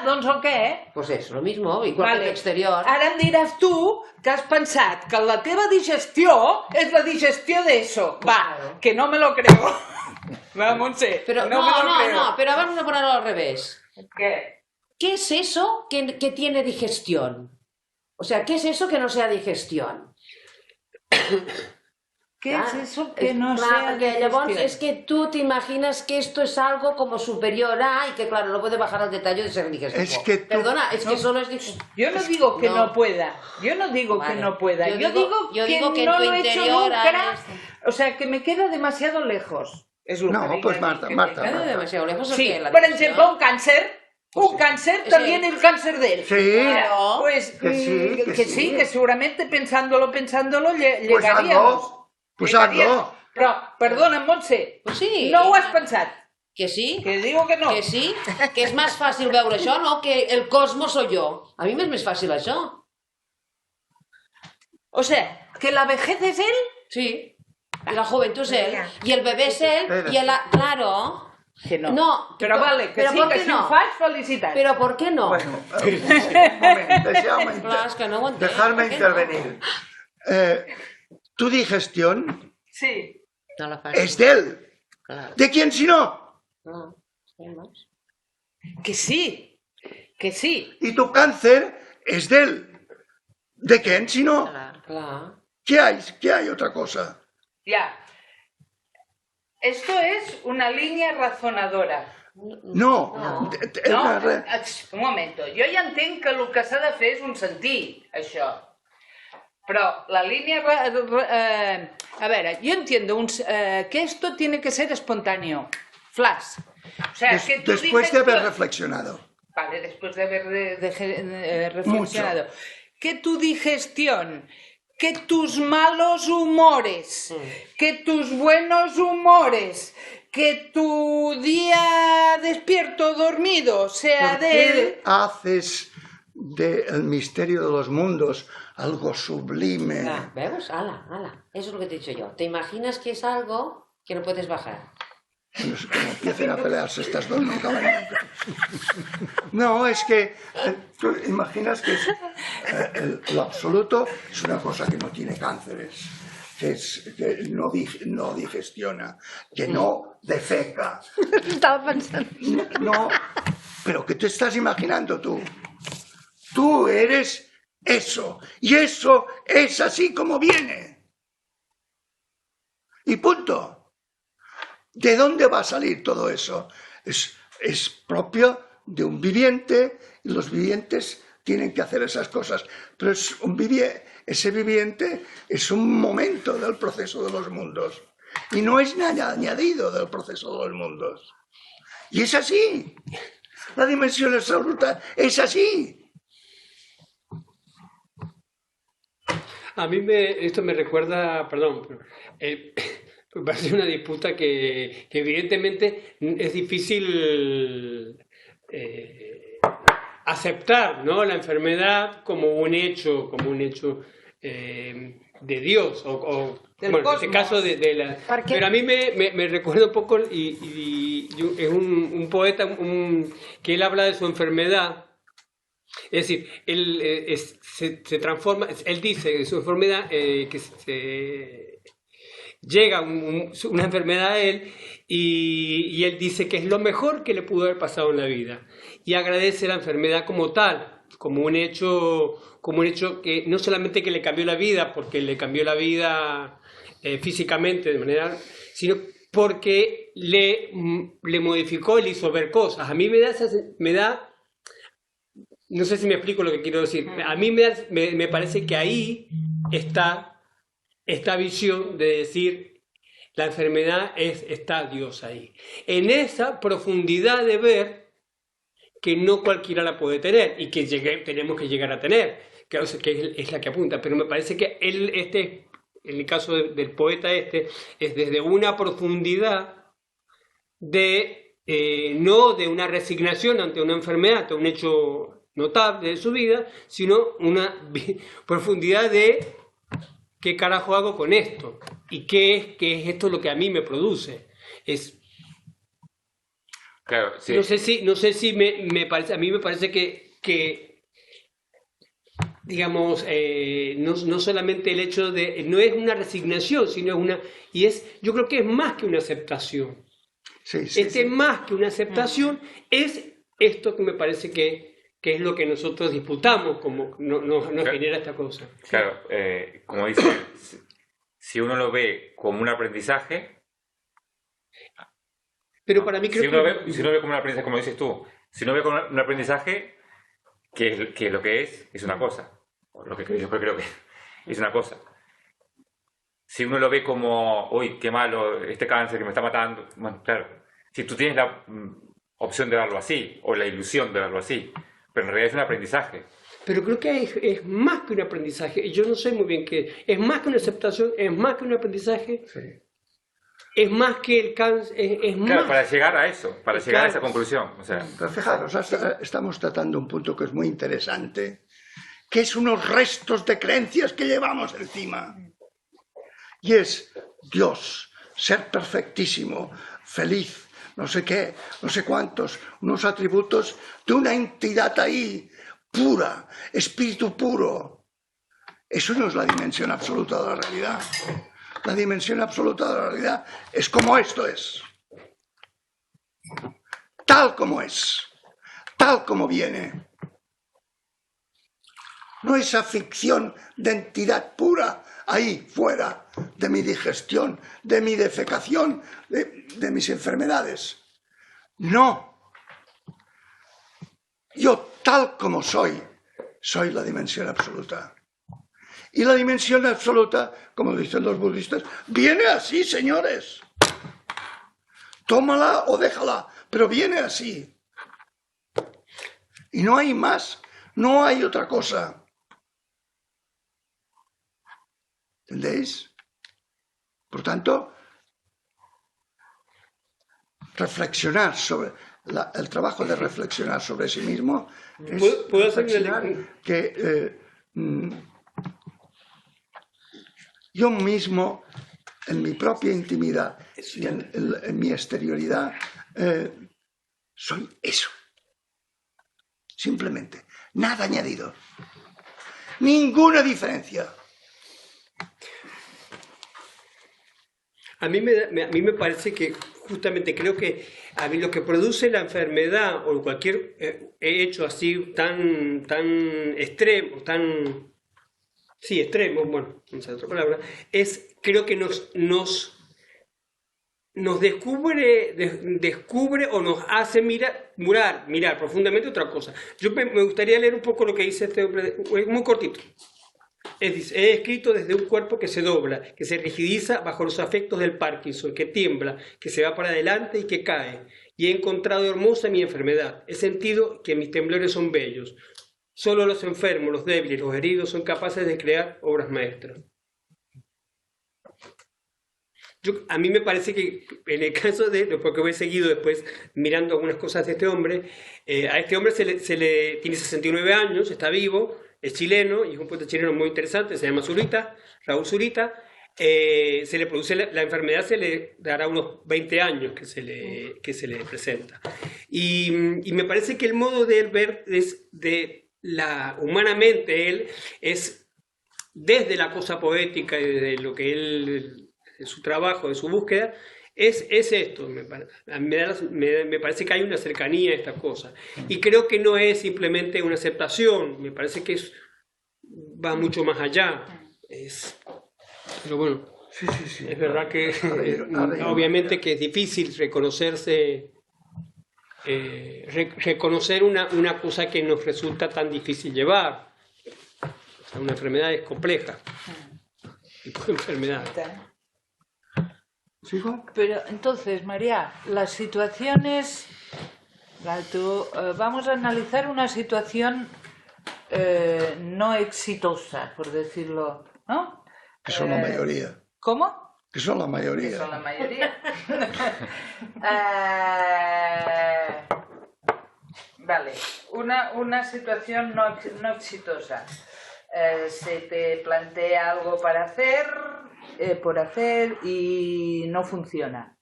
B: Doncs el què?
J: Pues es lo mismo, igual que tu exterior.
B: Ara em diràs tu que has pensat que la teva digestió és la digestió d'això. Va,
J: claro.
B: que no me lo creo. Va, Montse,
J: Pero
B: no me lo creo.
J: no, pero vamos a ponerlo al revés.
B: ¿Qué?
J: ¿Qué es eso que tiene digestión? O sea, ¿qué es eso que no sea digestión?
B: ¿Qué es eso que no
J: Clar,
B: sea
J: perquè llavors
B: digestión?
J: es que tú te imaginas que esto es algo como superior a, y que claro, no puede bajar al detalle de ser digestivo.
A: Es que tú-
J: Perdona, es que solo es digestivo.
B: Yo no digo que
J: No.
B: no pueda. Yo no digo
J: Vale.
B: que no pueda.
J: Yo
B: Yo
J: digo
B: digo
J: que
B: no
J: en tu
B: lo he hecho
J: interior
B: nunca.
J: hay
B: O sea, que me queda demasiado lejos. Es lo
A: No,
B: que digo
A: pues
B: aquí,
A: Marta,
B: que
A: Marta,
B: me
J: ¿Queda
B: queda
J: demasiado lejos o
B: Sí,
J: qué? La
B: por
J: digestión.
B: ejemplo, un cáncer. Un cáncer
J: sí.
B: también el cáncer de él.
A: Sí,
J: Claro.
B: Pues
A: que sí, que sí.
B: que seguramente pensándolo,
A: Pues
B: llegaríamos.
A: hazlo, pues
B: Llegaríamos.
A: hazlo.
B: Però, perdona, Montse,
J: Pues sí.
B: no ho has pensat.
J: Que sí,
B: Que digo que no.
J: que sí, que és més fàcil veure això, no? Que el cosmos soy yo. A mi m'és més fàcil això.
B: O sea, que la vejez es él.
J: Sí. Y la juventud es él. Y el bebé es él. Y el... Claro.
B: Que no.
J: No.
B: Però vale, que
J: però
B: sí,
J: ¿por
B: que
J: qué
B: si
J: no?
B: ho faig, felicitats.
J: Pero ¿por qué no?
A: Bueno, un moment,
J: Clar, és que no ho entenc.
A: dejarme
J: ¿Por qué no?
A: intervenir. Tu digestión
D: Sí.
J: No la fas.
A: es de él.
J: Claro.
A: ¿De quién si no?
J: No, sí, más.
B: Que sí. Que sí.
A: Y tu cáncer es de él. ¿De quién si no?
J: Clar.
A: ¿Qué hay otra cosa?
B: Ya. Esto es una línea razonadora.
A: No.
B: No? Un momento. Jo ja entenc que el que s'ha de fer és un sentir, això. Però la línia... a veure, yo entiendo que esto tiene que ser espontáneo. Flash. O sea, que tú
A: Después
B: dices
A: de haber
B: que-
A: reflexionado.
B: Vale, después de haber reflexionado. Que tu digestión, que tus malos humores, que tus buenos humores, que tu día despierto dormido sea
A: ¿Por
B: de
A: qué
B: él.
A: haces del misterio de los mundos algo sublime?
J: Ah, ¿veus? Ala. Eso es lo que te he dicho yo. Te imaginas que es algo que no puedes bajar.
A: Bueno, es que como empiecen a pelearse estas dos, no acaban nunca. No, es que tú imaginas que lo absoluto es una cosa que no tiene cánceres, que no digestiona, que no defeca.
H: Estava pensant.
A: No, pero ¿qué te estás imaginando tú? Tú eres eso, y eso es así como viene. Y punto. ¿De dónde va a salir todo eso? Es propio de un viviente, y los vivientes tienen que hacer esas cosas. Pero ese viviente es un momento del proceso de los mundos. Y no es nada añadido del proceso de los mundos. Y es así. La dimensión absoluta es así.
E: A mí esto me recuerda, perdón, me parece una disputa que evidentemente es difícil aceptar, ¿no? La enfermedad como un hecho de Dios, o
B: Del
E: bueno, en este
B: cosmos.
E: caso de la... Pero a mí me recuerda un poco, y es un poeta que él habla de su enfermedad. Es decir, él se transforma, él dice de su enfermedad que llega una enfermedad a él y él dice que es lo mejor que le pudo haber pasado en la vida y agradece la enfermedad como tal, como un hecho que no solamente que le cambió la vida, porque le cambió la vida físicamente de manera, sino porque le modificó, le hizo ver cosas. A mí me da no sé si me explico lo que quiero decir. A mí me parece que ahí está esta visión de decir la enfermedad está Dios ahí. En esa profundidad de ver que no cualquiera la puede tener y que tenemos que llegar a tener, que es la que apunta. Pero me parece que en el caso del poeta es desde una profundidad de no de una resignación ante una enfermedad, ante un hecho notable de su vida, sino una profundidad de qué carajo hago con esto y qué es esto lo que a mí me produce.
K: Claro, sí.
E: No sé si me parece, a mí me parece que digamos, no solamente el hecho de, no es una resignación, sino yo creo que es más que una aceptación. Sí. Más que una aceptación es esto que me parece que es lo que nosotros disputamos, como nos genera esta cosa.
K: Claro, como dice, si uno lo ve como un aprendizaje...
E: Pero para mí creo
K: si uno ve como un aprendizaje, como dices tú, si uno ve como un aprendizaje, que lo que es una cosa. O lo que yo creo que es una cosa. Si uno lo ve como, uy, qué malo, este cáncer que me está matando, bueno, claro, si tú tienes la opción de verlo así, o la ilusión de verlo así, pero en realidad es un aprendizaje.
E: Pero creo que es más que un aprendizaje, yo no sé muy bien qué es más que una aceptación, es más que un aprendizaje,
A: sí.
E: Es más que el cáncer, es
K: claro,
E: más...
K: para llegar a eso, para llegar a esa conclusión. O sea.
A: Pero fijaros, estamos tratando un punto que es muy interesante, que es unos restos de creencias que llevamos encima. Y es Dios, ser perfectísimo, feliz, no sé qué, no sé cuántos, unos atributos de una entidad ahí, pura, espíritu puro. Eso no es la dimensión absoluta de la realidad. La dimensión absoluta de la realidad es como esto es. Tal como es, tal como viene. No esa ficción de entidad pura ahí fuera de mi digestión, de mi defecación, de mis enfermedades. No. Yo tal como soy la dimensión absoluta. Y la dimensión absoluta, como dicen los budistas, viene así, señores. Tómala o déjala, pero viene así. Y no hay más, no hay otra cosa. ¿Entendéis? Por tanto, reflexionar sobre el trabajo de reflexionar sobre sí mismo es
E: ¿Puedo hacer
A: reflexionar que yo mismo, en mi propia intimidad y en mi exterioridad, soy eso. Simplemente. Nada añadido. Ninguna diferencia.
E: A mí me parece que justamente creo que a mí lo que produce la enfermedad o cualquier hecho así tan extremo, extremo, bueno, no sé otra palabra, creo que nos descubre o nos hace mirar profundamente otra cosa. Yo me gustaría leer un poco lo que dice este hombre, muy cortito. He escrito desde un cuerpo que se dobla, que se rigidiza bajo los afectos del Parkinson, que tiembla, que se va para adelante y que cae. Y he encontrado hermosa mi enfermedad. He sentido que mis temblores son bellos. Solo los enfermos, los débiles, los heridos son capaces de crear obras maestras. A mí me parece que en el caso porque he seguido después mirando algunas cosas de este hombre, a este hombre tiene 69 años, está vivo, es chileno y es un poeta chileno muy interesante, se llama Zurita, Raúl Zurita. Se le produce la enfermedad, se le dará unos 20 años que se le presenta. Y me parece que el modo de él ver humanamente él es desde la cosa poética y desde lo que él, de su trabajo, de su búsqueda, es esto. Me parece que hay una cercanía a esta cosa. Y creo que no es simplemente una aceptación, me parece que va mucho más allá. Pero bueno,
A: sí.
E: Es verdad que obviamente que es difícil reconocer una cosa que nos resulta tan difícil llevar. O sea, una enfermedad es compleja. Tipo de enfermedad.
A: ¿Sigo?
B: Pero entonces, María, las situaciones... vamos a analizar una situación no exitosa, por decirlo, ¿no?
A: Que son la mayoría.
B: ¿Cómo?
A: Que son la mayoría.
B: Que son la mayoría. Vale, una situación no exitosa. Se te plantea algo para hacer, por hacer y no funciona.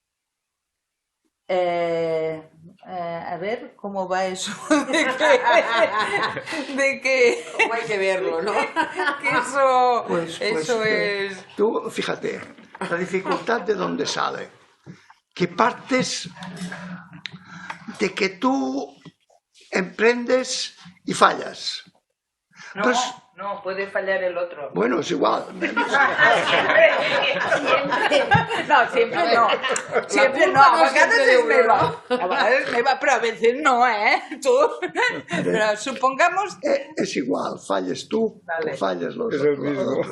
B: A ver, ¿cómo va eso? de que
J: ¿Cómo hay que verlo, no?
B: que eso,
A: Pues,
B: eso es...
A: Tú, fíjate, la dificultad de dónde sale. Que partes de que tú emprendes y fallas.
B: No,
A: Pues,
B: no, puede fallar el otro.
A: bueno, es igual.
B: Siempre. No, siempre no. Siempre no. A vegades me va, pero a veces no, Tú. Pero supongamos...
A: Es igual, falles tú
B: Vale.
A: o falles los
I: Es el
A: otros.
I: mismo.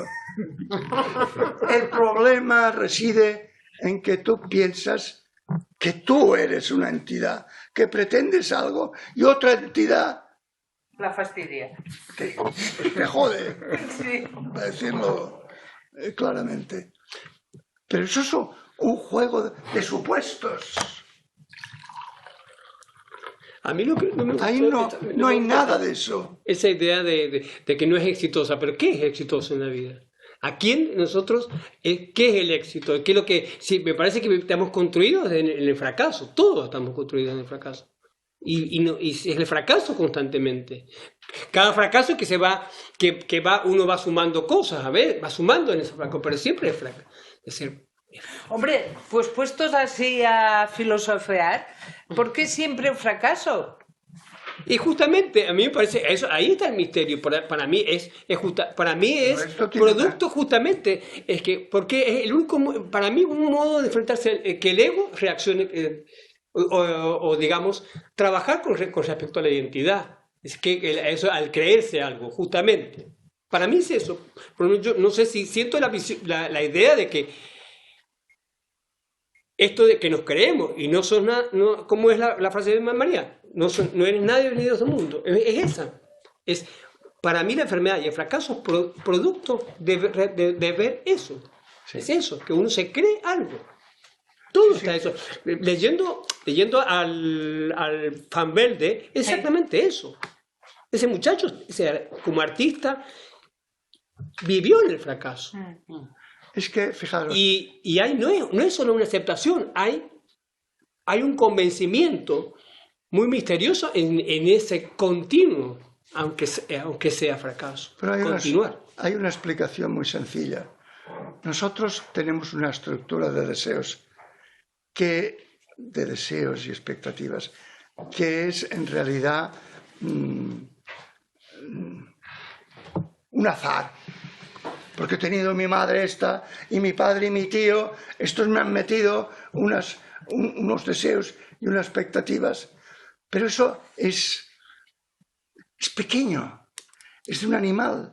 A: El problema reside en que tú piensas que tú eres una entidad, que pretendes algo y otra entidad
B: La fastidia.
A: te jode,
B: Sí.
A: para decirlo claramente. Pero eso es un juego de supuestos.
E: A mí lo que no me gusta,
A: Ahí no hay nada de eso.
E: esa idea de que no es exitosa, pero ¿qué es exitoso en la vida? ¿A quién nosotros, qué es el éxito? ¿Qué es lo que, sí, me parece que estamos construidos en el fracaso, todos estamos construidos en el fracaso. Y es el fracaso constantemente. Cada fracaso uno va sumando cosas, a ver, va sumando en ese fracaso, pero siempre es fracaso. Es decir,
B: Hombre, pues puestos así a filosofear, ¿por qué siempre un fracaso?
E: y justamente, a mí me parece, ahí está el misterio, para mí es producto justamente, es que, porque es el único, para mí un modo de enfrentarse, que el ego reaccione, o digamos, trabajar con respecto a la identidad, es que eso al creerse algo, justamente, para mí es eso. Yo no sé si siento la idea de que esto de que nos creemos y no sos nada, ¿cómo es la frase de María? No eres nadie venido a este mundo. Es esa. Para mí la enfermedad y el fracaso es producto de ver eso. Sí. Es eso, que uno se cree algo. Todo está eso. Leyendo al Van Velde, exactamente eso. Ese muchacho, o sea, como artista, vivió en el fracaso.
A: Es que, fijaros,
E: Y hay, no es solo una aceptación, hay un convencimiento muy misterioso en ese continuo, aunque sea fracaso.
A: pero
E: Continuar.
A: hay una explicación muy sencilla. Nosotros tenemos una estructura de deseos y expectativas que es en realidad un azar. Porque he tenido mi madre esta y mi padre y mi tío, estos me han metido unos deseos y unas expectativas. Pero eso es pequeño, es de un animal.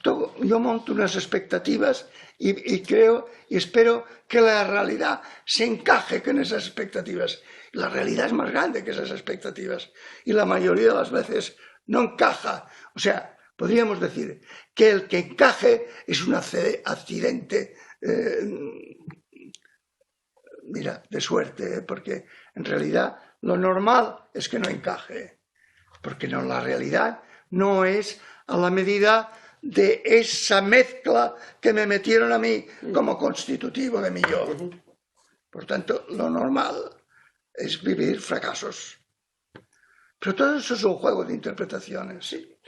A: Yo monto unas expectativas y creo y espero que la realidad se encaje con esas expectativas. La realidad es más grande que esas expectativas y la mayoría de las veces no encaja. O sea, podríamos decir que el que encaje es un accidente, de suerte, porque en realidad lo normal es que no encaje, porque la realidad no es a la medida de esa mezcla que me metieron a mí como constitutivo de mi yo. Por tanto, lo normal es vivir fracasos. Pero todo eso es un juego de interpretaciones, sí.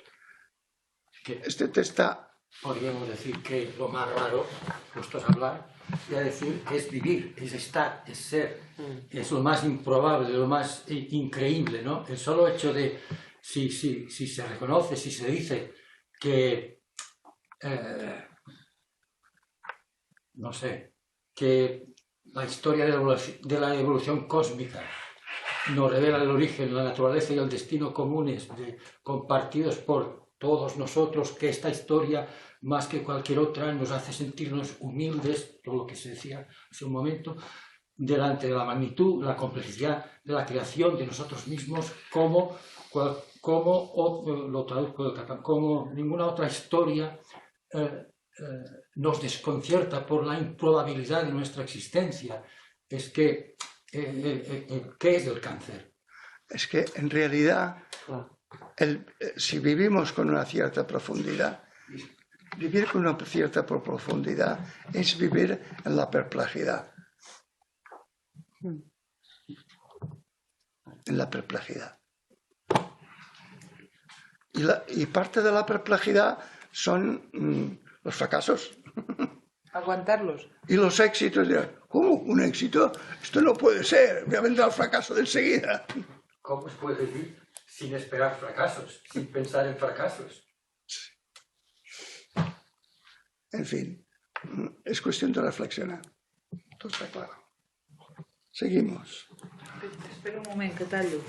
A: Este te está...
F: Podríamos decir que lo más raro, justo es hablar, y a decir que es vivir, es estar, es ser. Es lo más improbable, lo más increíble, ¿no? El solo hecho de, si se reconoce, si se dice que, no sé, que la historia de la evolución cósmica nos revela el origen, la naturaleza y el destino comunes, compartidos por todos nosotros, que esta historia, más que cualquier otra, nos hace sentirnos humildes, todo lo que se decía hace un momento, delante de la magnitud, la complejidad de la creación de nosotros mismos, como ninguna otra historia nos desconcierta por la improbabilidad de nuestra existencia. Es que, ¿qué es el cáncer?
A: Es que en realidad, si vivimos con una cierta profundidad, vivir con una cierta profundidad es vivir en la perplejidad. En la perplejidad. Y parte de la perplejidad son los fracasos.
B: Aguantarlos.
A: Y los éxitos. ¿Cómo? ¿Un éxito? Esto no puede ser. Voy a vendrá el fracaso de enseguida.
F: ¿Cómo se puede vivir sin esperar fracasos, sin pensar en fracasos?
A: En fin, es cuestión de reflexionar. Todo está claro. Seguimos.
B: Espera un moment, que tallo.